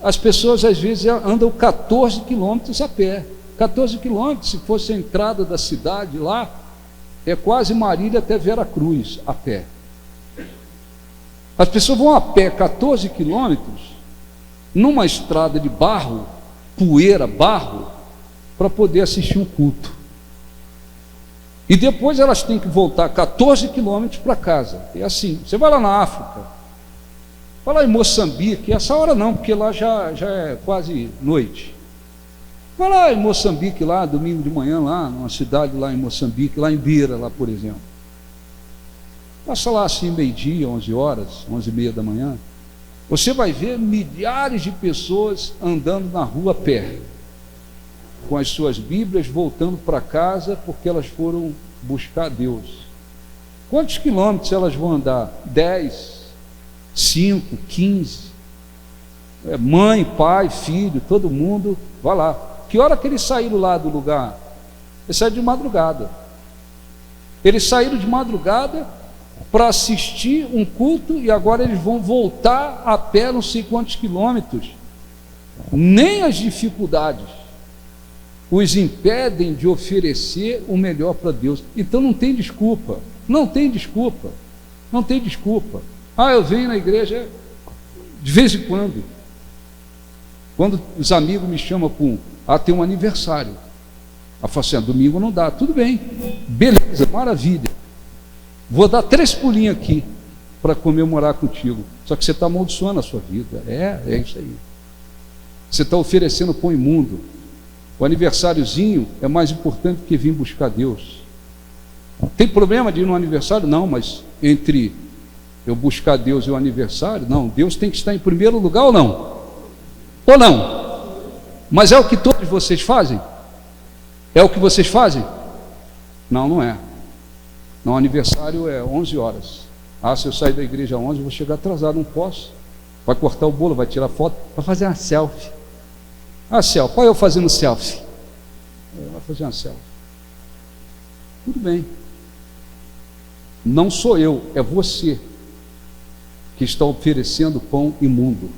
as pessoas às vezes andam 14 quilômetros a pé. 14 quilômetros, se fosse a entrada da cidade lá, é quase Marília até Veracruz, a pé. As pessoas vão a pé 14 quilômetros, numa estrada de barro, poeira, barro, para poder assistir um culto. E depois elas têm que voltar 14 quilômetros para casa. É assim, você vai lá na África, vai lá em Moçambique, essa hora não, porque lá já é quase noite. Vai lá em Moçambique, lá, domingo de manhã, lá, numa cidade lá em Moçambique, lá em Beira, lá por exemplo. Passa lá assim, meio-dia, 11 horas, 11h30 da manhã. Você vai ver milhares de pessoas andando na rua a pé, com as suas Bíblias, voltando para casa, porque elas foram buscar Deus. Quantos quilômetros elas vão andar? 10, 5, 15. Mãe, pai, filho, todo mundo, vai lá. Que hora que eles saíram lá do lugar? Eles saíram de madrugada. Eles saíram de madrugada para assistir um culto e agora eles vão voltar a pé não sei quantos quilômetros. Nem as dificuldades os impedem de oferecer o melhor para Deus. Então não tem desculpa, não tem desculpa, não tem desculpa. Eu venho na igreja de vez em quando os amigos me chamam tem um aniversário. Eu falo assim, domingo não dá, tudo bem, beleza, maravilha. Vou dar 3 pulinhos aqui para comemorar contigo. Só que você está amaldiçoando a sua vida. É isso aí. Você está oferecendo pão imundo. O aniversáriozinho é mais importante que vir buscar Deus. Tem problema de ir no aniversário? Não, mas entre eu buscar Deus e o aniversário, não, Deus tem que estar em primeiro lugar ou não? Ou não? Mas é o que todos vocês fazem? É o que vocês fazem? Não, não é. Não, aniversário é 11 horas. Se eu sair da igreja às 11, eu vou chegar atrasado, não posso. Vai cortar o bolo, vai tirar foto, vai fazer uma selfie. Selfie, olha eu fazendo selfie. Vai fazer uma selfie. Tudo bem. Não sou eu, é você que está oferecendo pão imundo.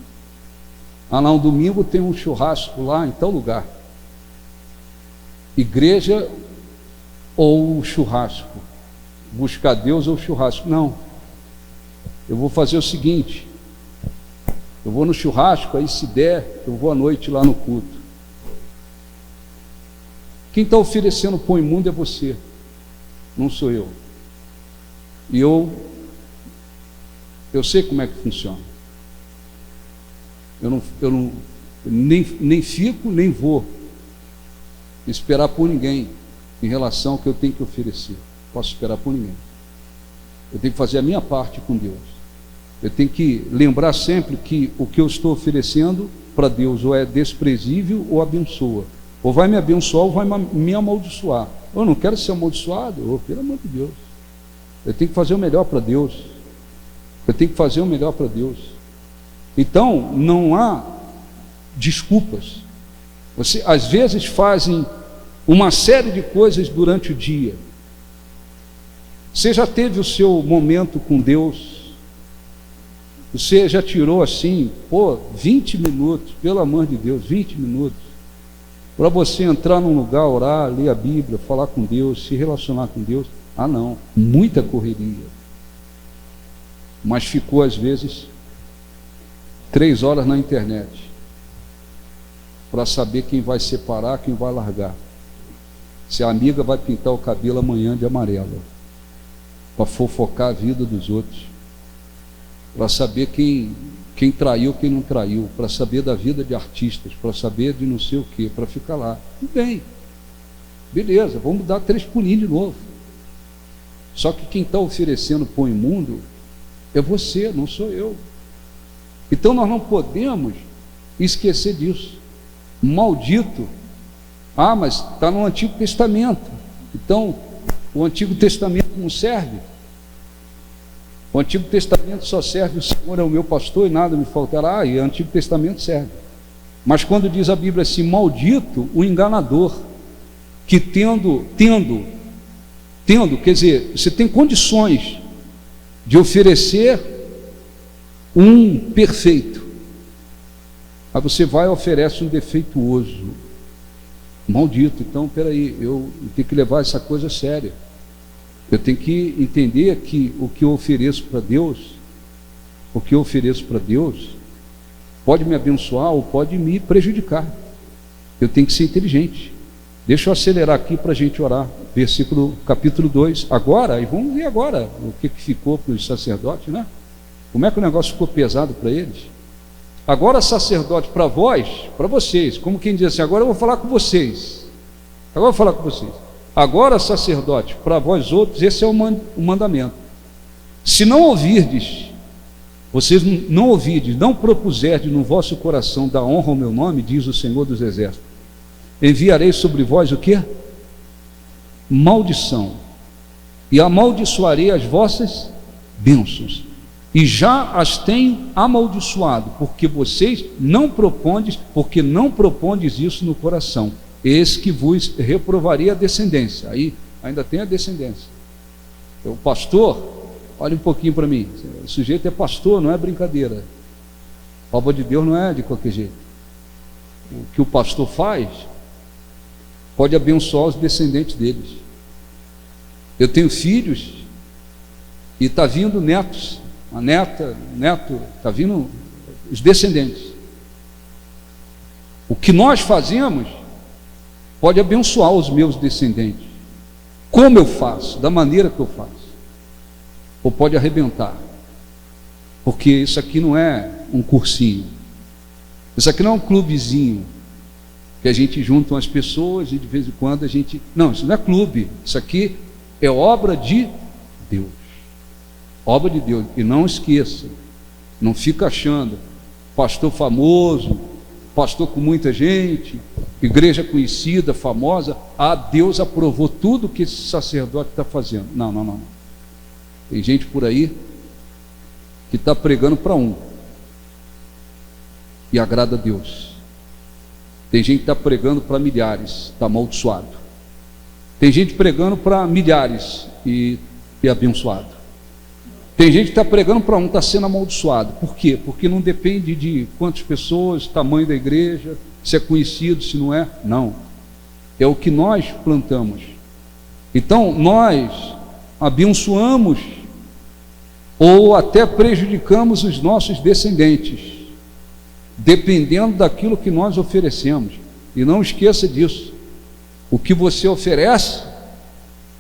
Lá um domingo tem um churrasco lá em tal lugar. Igreja ou churrasco? Buscar Deus ou churrasco? Não. Eu vou fazer o seguinte, eu vou no churrasco, aí se der, eu vou à noite lá no culto. Quem está oferecendo pão imundo é você, não sou eu. E eu sei como é que funciona. Eu nem fico, nem vou esperar por ninguém em relação ao que eu tenho que oferecer. Posso esperar por ninguém. Eu tenho que fazer a minha parte com Deus. Eu tenho que lembrar sempre que o que eu estou oferecendo para Deus ou é desprezível ou abençoa. Ou vai me abençoar ou vai me amaldiçoar. Eu não quero ser amaldiçoado, pelo amor de Deus. Eu tenho que fazer o melhor para Deus. Eu tenho que fazer o melhor para Deus. Então, não há desculpas. Você, às vezes, fazem uma série de coisas durante o dia. Você já teve o seu momento com Deus? Você já tirou assim, 20 minutos, pelo amor de Deus, 20 minutos, para você entrar num lugar, orar, ler a Bíblia, falar com Deus, se relacionar com Deus? Não, muita correria. Mas ficou às vezes 3 horas na internet para saber quem vai separar, quem vai largar. Se a amiga vai pintar o cabelo amanhã de amarelo, para fofocar a vida dos outros, para saber quem traiu, quem não traiu, para saber da vida de artistas, para saber de não sei o que, para ficar lá. Tudo bem. Beleza, vamos dar 3 pulinhos de novo. Só que quem está oferecendo pão imundo é você, não sou eu. Então nós não podemos esquecer disso. Maldito. Ah, mas está no Antigo Testamento. Então, o Antigo Testamento não serve. O Antigo Testamento só serve: o Senhor é o meu pastor e nada me faltará. E o Antigo Testamento serve. Mas quando diz a Bíblia assim: maldito o enganador, que tendo, quer dizer, você tem condições de oferecer um perfeito, aí você vai e oferece um defeituoso. Maldito. Então, peraí, eu tenho que levar essa coisa a sério. Eu tenho que entender que o que eu ofereço para Deus, pode me abençoar ou pode me prejudicar. Eu tenho que ser inteligente. Deixa eu acelerar aqui para a gente orar. Capítulo 2. Agora, e vamos ver agora o que ficou para os sacerdotes, né? Como é que o negócio ficou pesado para eles? Agora, sacerdote, para vocês, como quem diz assim: agora eu vou falar com vocês. Agora, sacerdote, para vós outros, esse é o mandamento. Se não ouvirdes, vocês não ouvirdes, não propuserdes no vosso coração dar honra ao meu nome, diz o Senhor dos Exércitos, enviarei sobre vós o quê? Maldição, e amaldiçoarei as vossas bênçãos, e já as tenho amaldiçoado, porque não propondes isso no coração. Eis que vos reprovarei a descendência. Aí ainda tem a descendência. O pastor, olha um pouquinho para mim, o sujeito é pastor, não é brincadeira. A obra de Deus não é de qualquer jeito. O que o pastor faz pode abençoar os descendentes deles. Eu tenho filhos e está vindo netos, neto, está vindo os descendentes. O que nós fazemos pode abençoar os meus descendentes. Como eu faço? Da maneira que eu faço. Ou pode arrebentar. Porque isso aqui não é um cursinho. Isso aqui não é um clubezinho que a gente junta umas pessoas e de vez em quando a gente... Não, isso não é clube. Isso aqui é obra de Deus. Obra de Deus. E não esqueça, não fica achando pastor famoso, pastor com muita gente, igreja conhecida, famosa, Deus aprovou tudo que esse sacerdote está fazendo. Não. Tem gente por aí que está pregando para um e agrada a Deus. Tem gente que está pregando para milhares, está amaldiçoado. Tem gente pregando para milhares e abençoado. Tem gente que está pregando para um, está sendo amaldiçoado. Por quê? Porque não depende de quantas pessoas, tamanho da igreja, se é conhecido, se não é. Não. É o que nós plantamos. Então, nós abençoamos ou até prejudicamos os nossos descendentes, dependendo daquilo que nós oferecemos. E não esqueça disso. O que você oferece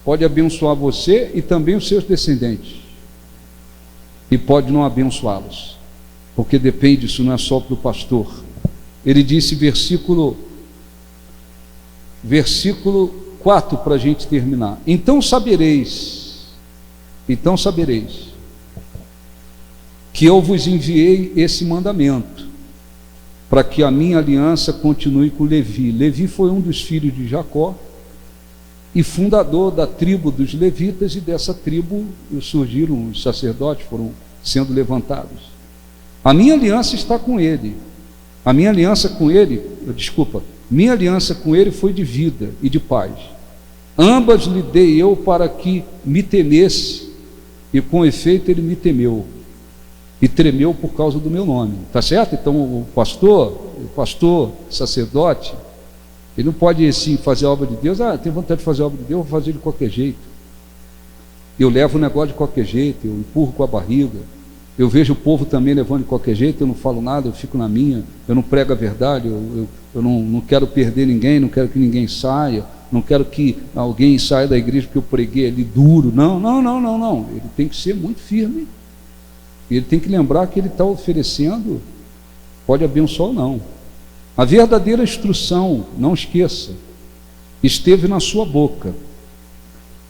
pode abençoar você e também os seus descendentes. E pode não abençoá-los, porque depende, isso não é só para o pastor. Ele disse, versículo 4, para a gente terminar: então sabereis que eu vos enviei esse mandamento, para que a minha aliança continue com Levi. Levi foi um dos filhos de Jacó e fundador da tribo dos levitas, e dessa tribo surgiram os sacerdotes, foram sendo levantados. A minha aliança está com ele. Minha aliança com ele foi de vida e de paz. Ambas lhe dei eu para que me temesse, e com efeito ele me temeu e tremeu por causa do meu nome. Tá certo? Então o pastor, sacerdote, ele não pode assim fazer a obra de Deus. Tenho vontade de fazer a obra de Deus, vou fazer de qualquer jeito. Eu levo o negócio de qualquer jeito, eu empurro com a barriga. Eu vejo o povo também levando de qualquer jeito, eu não falo nada, eu fico na minha, eu não prego a verdade, eu não quero perder ninguém, não quero que ninguém saia, não quero que alguém saia da igreja porque eu preguei ali duro. Não. Ele tem que ser muito firme. Ele tem que lembrar que ele está oferecendo, pode abençoar ou não. A verdadeira instrução, não esqueça, esteve na sua boca,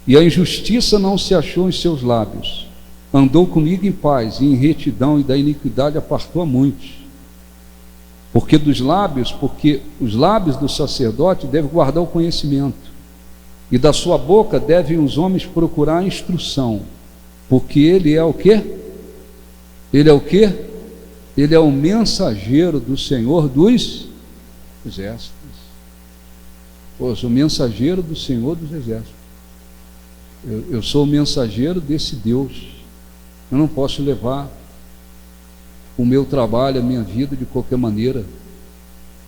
e a injustiça não se achou em seus lábios. Andou comigo em paz, e em retidão, e da iniquidade apartou a muitos. Porque os lábios do sacerdote devem guardar o conhecimento, e da sua boca devem os homens procurar a instrução, porque ele é o quê? Ele é o quê? Ele é o mensageiro do Senhor dos exércitos. Eu sou o mensageiro do Senhor dos exércitos. Eu sou o mensageiro desse Deus. Eu não posso levar o meu trabalho, a minha vida de qualquer maneira.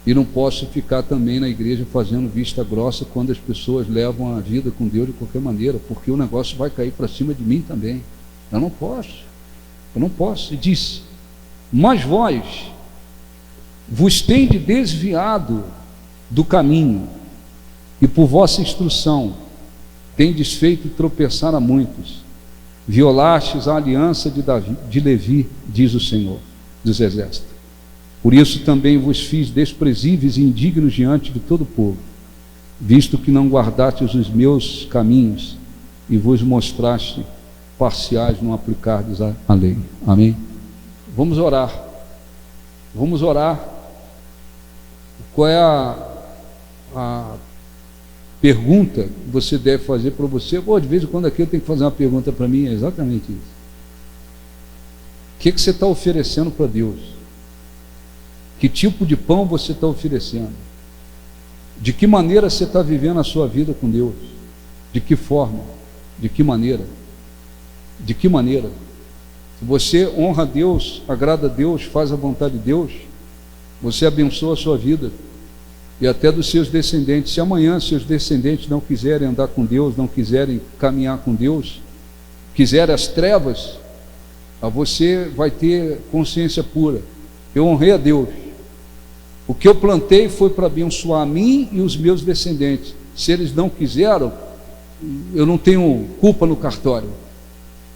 E não posso ficar também na igreja fazendo vista grossa quando as pessoas levam a vida com Deus de qualquer maneira, porque o negócio vai cair para cima de mim também. Eu não posso. E disse: mas vós vos tendes desviado do caminho, e por vossa instrução tendes feito tropeçar a muitos. Violastes a aliança de Levi, diz o Senhor dos exércitos. Por isso também vos fiz desprezíveis e indignos diante de todo o povo, visto que não guardastes os meus caminhos e vos mostraste parciais no aplicardes a lei. Amém? Vamos orar. Qual é a pergunta que você deve fazer para você? De vez em quando aqui eu tenho que fazer uma pergunta para mim. É exatamente isso. O que você está oferecendo para Deus? Que tipo de pão você está oferecendo? De que maneira você está vivendo a sua vida com Deus? De que forma? De que maneira? De que maneira? Se você honra a Deus, agrada a Deus, faz a vontade de Deus, você abençoa a sua vida e até dos seus descendentes. Se amanhã seus descendentes não quiserem andar com Deus, não quiserem caminhar com Deus, quiserem as trevas, você vai ter consciência pura. Eu honrei a Deus. O que eu plantei foi para abençoar a mim e os meus descendentes. Se eles não quiseram, eu não tenho culpa no cartório.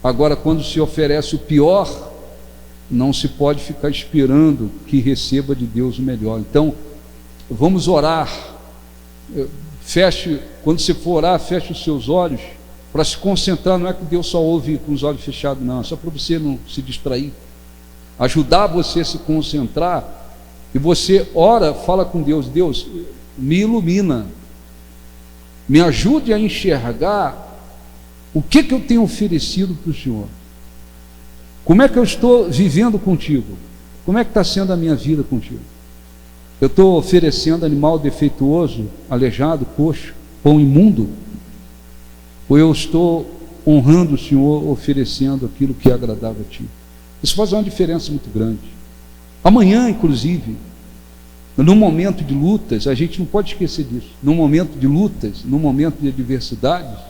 Agora, quando se oferece o pior, não se pode ficar esperando que receba de Deus o melhor. Então, vamos orar. Quando você for orar, feche os seus olhos para se concentrar. Não é que Deus só ouve com os olhos fechados, não. É só para você não se distrair. Ajudar você a se concentrar. E você ora, fala com Deus: Deus, me ilumina, me ajude a enxergar o que eu tenho oferecido para o Senhor. Como é que eu estou vivendo contigo? Como é que está sendo a minha vida contigo? Eu estou oferecendo animal defeituoso, aleijado, coxo, pão imundo? Ou eu estou honrando o Senhor, oferecendo aquilo que é agradável a Ti? Isso faz uma diferença muito grande. Amanhã, inclusive, num momento de lutas, a gente não pode esquecer disso. Num momento de lutas, num momento de adversidades,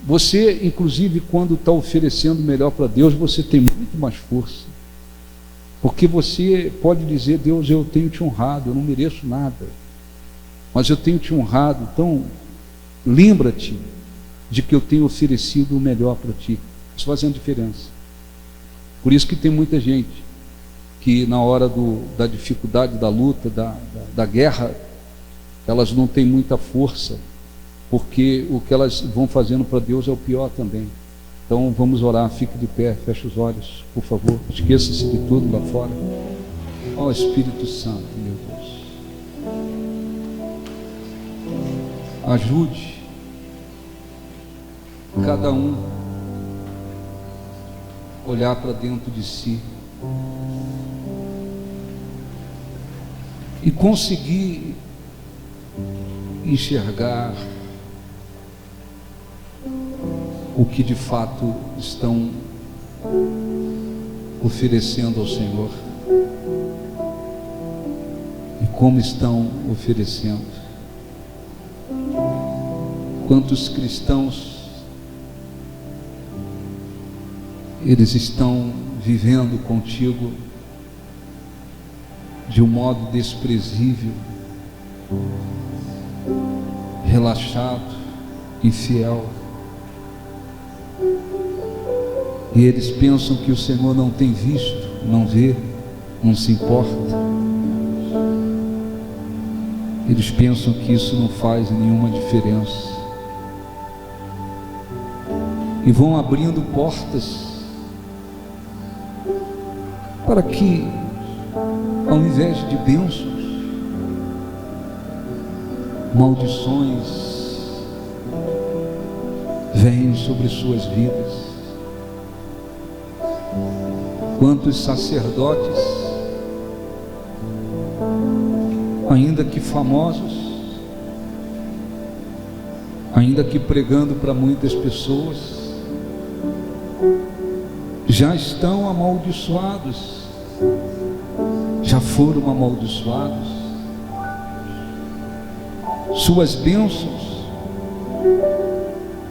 você, inclusive, quando está oferecendo o melhor para Deus, você tem muito mais força. Porque você pode dizer: Deus, eu tenho te honrado, eu não mereço nada, mas eu tenho te honrado, então lembra-te de que eu tenho oferecido o melhor para ti. Isso faz uma diferença. Por isso que tem muita gente que na hora da dificuldade, da luta, da guerra, elas não têm muita força, porque o que elas vão fazendo para Deus é o pior também. Então vamos orar, fique de pé, feche os olhos, por favor, esqueça-se de tudo lá fora. Ó Espírito Santo, meu Deus, ajude cada um a olhar para dentro de si e conseguir enxergar o que de fato estão oferecendo ao Senhor e como estão oferecendo. Quantos cristãos eles estão vivendo contigo de um modo desprezível, relaxado, infiel, e eles pensam que o Senhor não tem visto, não vê, não se importa. Eles pensam que isso não faz nenhuma diferença. E vão abrindo portas para que, ao invés de bênçãos, maldições venham sobre suas vidas. Quantos sacerdotes, ainda que famosos, ainda que pregando para muitas pessoas, já estão amaldiçoados, já foram amaldiçoados. Suas bênçãos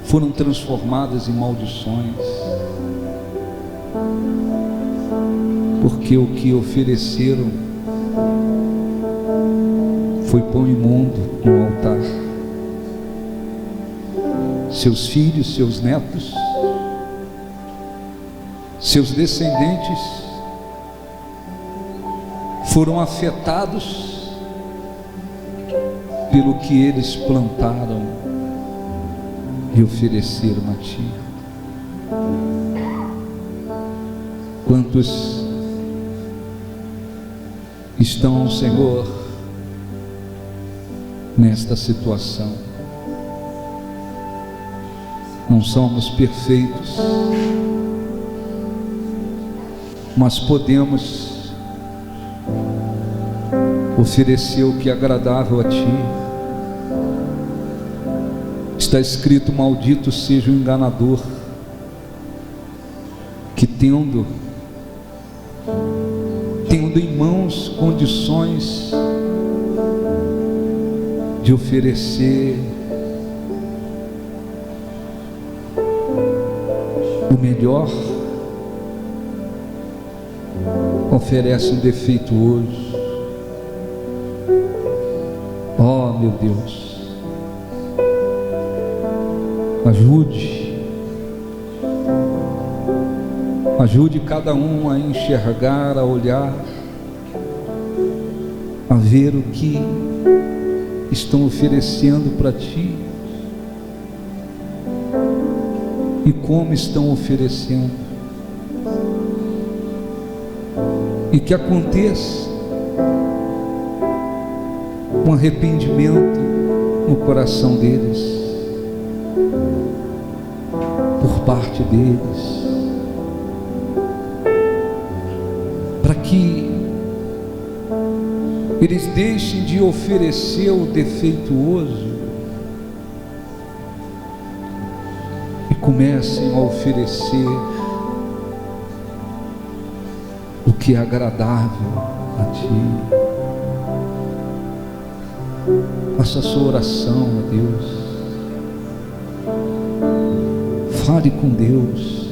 foram transformadas em maldições, porque o que ofereceram foi pão imundo no altar. Seus filhos, seus netos, seus descendentes foram afetados pelo que eles plantaram e ofereceram a ti. Quantos estão, Senhor, nesta situação? Não somos perfeitos, mas podemos oferecer o que é agradável a ti. Está escrito: maldito seja o enganador que tendo em mãos condições de oferecer o melhor, oferece um defeituoso. Oh, meu Deus, ajude cada um a enxergar, a olhar, a ver o que estão oferecendo para ti e como estão oferecendo, e que aconteça um arrependimento no coração deles, por parte deles, para que eles deixem de oferecer o defeituoso e comecem a oferecer o que é agradável a ti. Faça a sua oração a Deus, fale com Deus.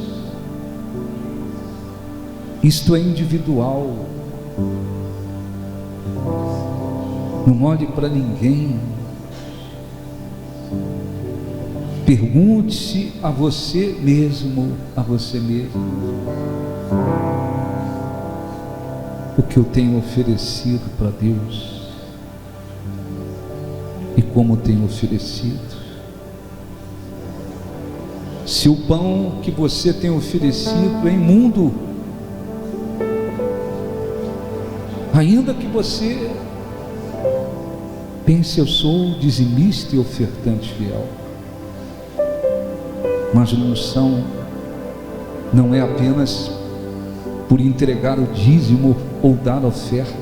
Isto é individual, não olhe para ninguém. Pergunte-se a você mesmo, o que eu tenho oferecido para Deus e como tenho oferecido. Se o pão que você tem oferecido é imundo, ainda que você pense: eu sou dizimista e ofertante fiel, mas não é apenas por entregar o dízimo ou dar ofertas,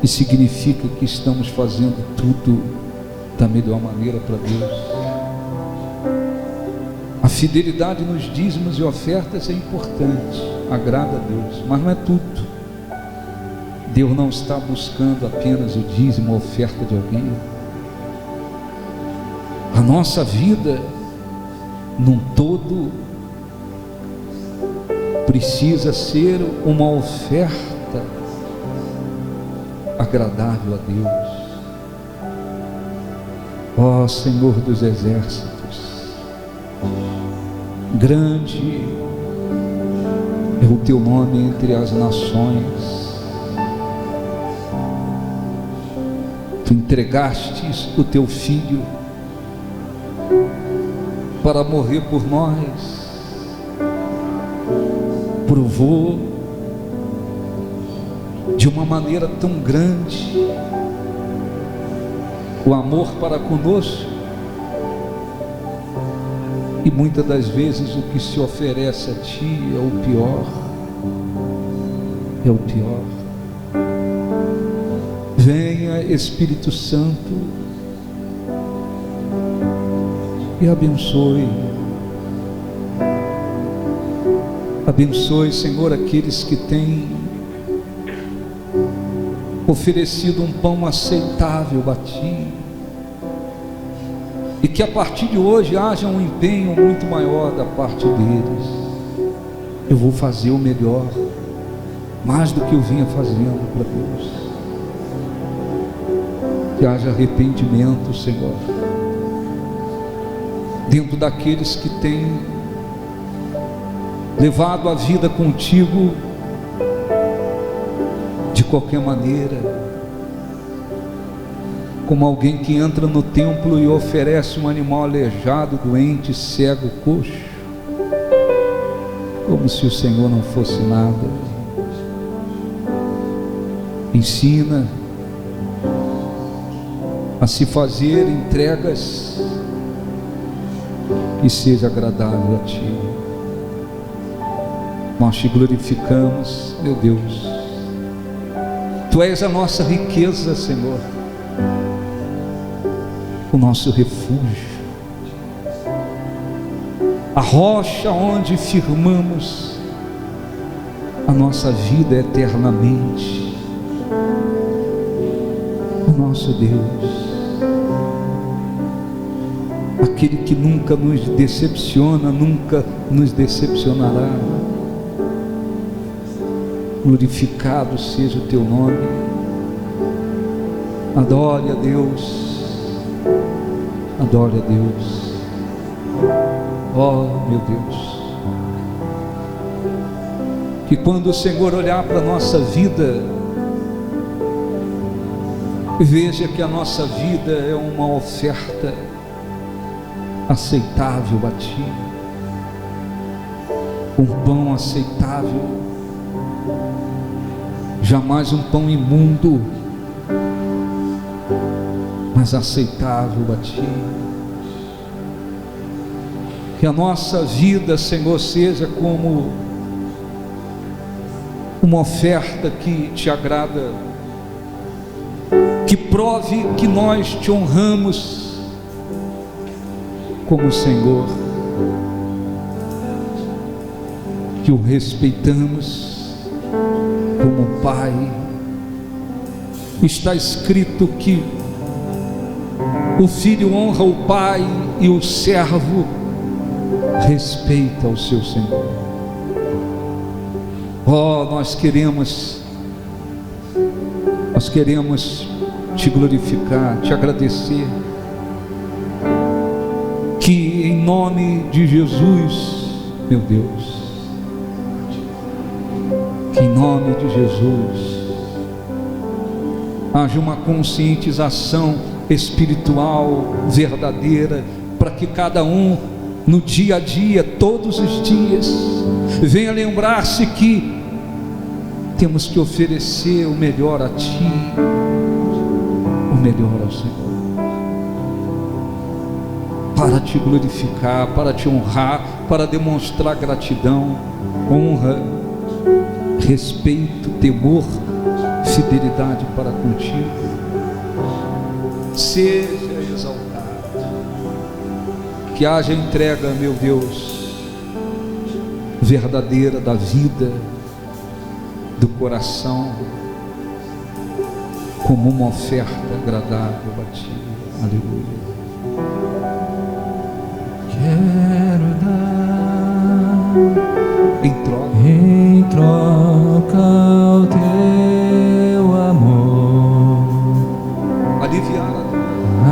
e significa que estamos fazendo tudo da melhor maneira para Deus. A fidelidade nos dízimos e ofertas é importante, agrada a Deus, mas não é tudo. Deus não está buscando apenas o dízimo, a oferta de alguém. A nossa vida num todo precisa ser uma oferta agradável a Deus. Ó Senhor dos exércitos, grande é o teu nome entre as nações, Tu entregastes o teu filho para morrer por nós. Provou de uma maneira tão grande o amor para conosco, e muitas das vezes o que se oferece a ti é o pior, é o pior. Venha, Espírito Santo, e abençoe, Senhor, aqueles que têm oferecido um pão aceitável a ti, e que a partir de hoje haja um empenho muito maior da parte deles. Eu vou fazer o melhor, mais do que eu vinha fazendo para Deus. Que haja arrependimento, Senhor, dentro daqueles que têm levado a vida contigo de qualquer maneira, como alguém que entra no templo e oferece um animal aleijado, doente, cego, coxo, como se o Senhor não fosse nada. Ensina a se fazer entregas que seja agradável a ti. Nós te glorificamos, meu Deus. Tu és a nossa riqueza, Senhor, o nosso refúgio, a rocha onde firmamos a nossa vida eternamente, o nosso Deus, aquele que nunca nos decepciona, nunca nos decepcionará. Glorificado seja o teu nome. Adore a Deus, adore a Deus. Oh, meu Deus, que quando o Senhor olhar para a nossa vida, veja que a nossa vida é uma oferta aceitável a ti, um pão aceitável, jamais um pão imundo, mas aceitável a ti. Que a nossa vida, Senhor, seja como uma oferta que te agrada, que prove que nós te honramos como Senhor, que o respeitamos como Pai. Está escrito que o filho honra o pai e o servo respeita o seu Senhor. Oh, nós queremos te glorificar, te agradecer, que em nome de Jesus, meu Deus, que em nome de Jesus haja uma conscientização espiritual verdadeira, para que cada um no dia a dia, todos os dias, venha lembrar-se que temos que oferecer o melhor a ti, o melhor ao Senhor, para te glorificar, para te honrar, para demonstrar gratidão, honra, respeito, temor, fidelidade para contigo. Seja exaltado, que haja entrega, meu Deus, verdadeira da vida, do coração, como uma oferta agradável a ti. Aleluia. Quero dar em troca o teu amor, aliviar a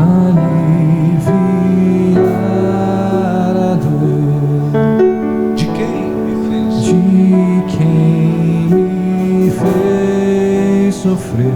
dor de quem me fez sofrer.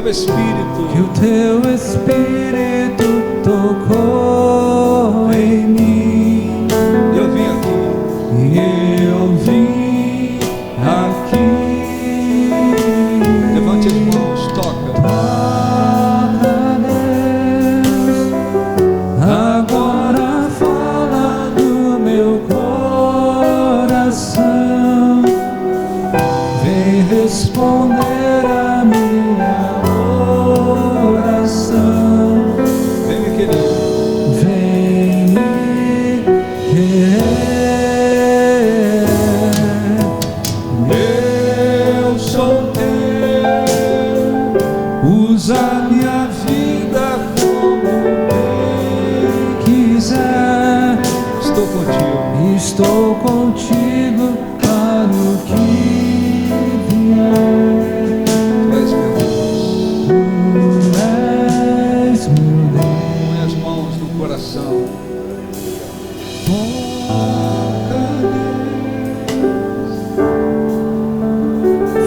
Espírito, que o teu Espírito tocou em mim, eu vim aqui. e eu vim aqui. Levante as mãos, toca. Toca, Deus, agora fala do meu coração, vem responder a minha oração, Vem, meu querido. vem me querer. Eu sou teu, usa minha vida como bem quiser. Estou contigo. Estou contigo para o que vier. Tu és meu Deus. Tu és meu Deus. Põe as mãos no coração.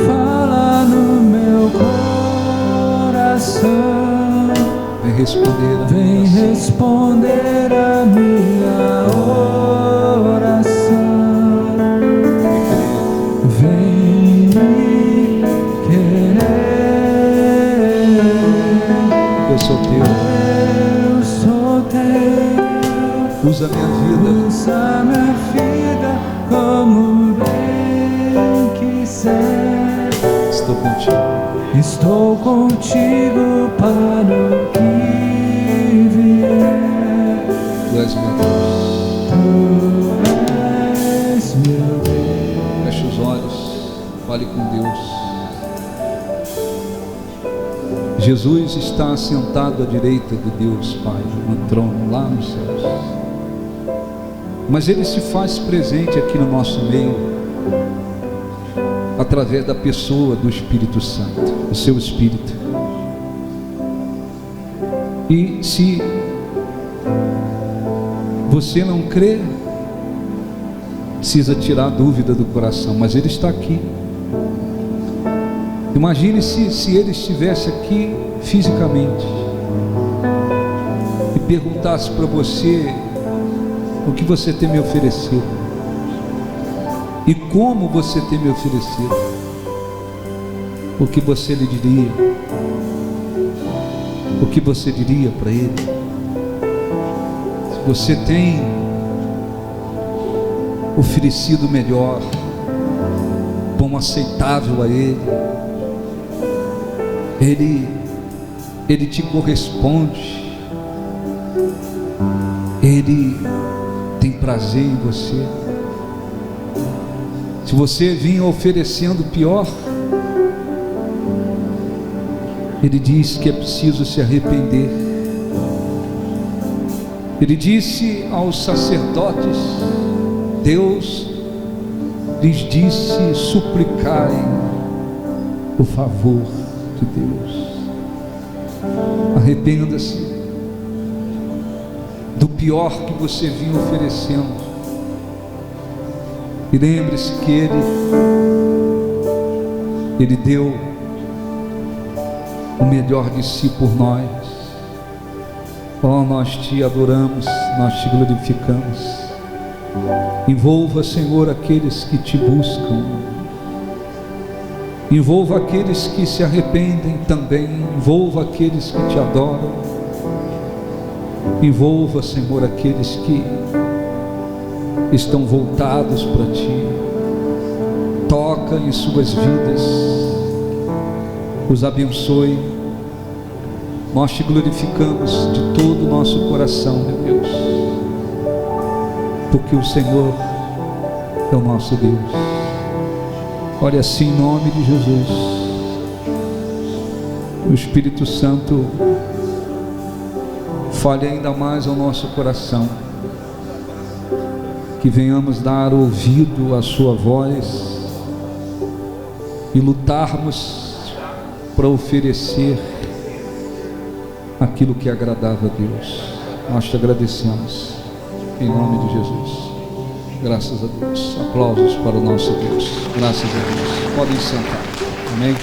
Fala no meu coração, Vem responder a vem minha oração. responder a minha oração, vem me querer. Eu sou teu. Eu sou teu, Usa minha vida. usa minha vida como bem quiser. Estou contigo. Estou contigo para o que vier. Tu és meu Deus. Tu és meu Deus. Feche os olhos. Fale com Deus. Jesus está sentado à direita de Deus Pai, no trono, lá nos céus. Mas Ele se faz presente aqui no nosso meio, através da pessoa do Espírito Santo, o seu Espírito. E se você não crê, precisa tirar a dúvida do coração, mas Ele está aqui. Imagine se Ele estivesse aqui fisicamente e perguntasse para você o que você tem me oferecido e como você tem me oferecido. O que você lhe diria? O que você diria para Ele? Se você tem oferecido melhor, bom, aceitável a Ele, Ele te corresponde, Ele tem prazer em você. Se você vinha oferecendo pior, Ele diz que é preciso se arrepender. Ele disse aos sacerdotes, Deus lhes disse: suplicai o favor de Deus. Arrependa-se do pior que você vinha oferecendo, e lembre-se que Ele deu o melhor de si por nós. Oh, nós te adoramos, nós te glorificamos. Envolva, Senhor, aqueles que te buscam, envolva aqueles que se arrependem também, envolva aqueles que te adoram, envolva, Senhor, aqueles que estão voltados para ti. Toca em suas vidas, os abençoe. Nós te glorificamos de todo o nosso coração, meu Deus, porque o Senhor é o nosso Deus. Ore assim em nome de Jesus. O Espírito Santo fale ainda mais ao nosso coração, que venhamos dar ouvido à sua voz e lutarmos para oferecer aquilo que é agradável a Deus. Nós te agradecemos em nome de Jesus. Graças a Deus. Aplausos para o nosso Deus. Graças a Deus. Podem sentar. Amém.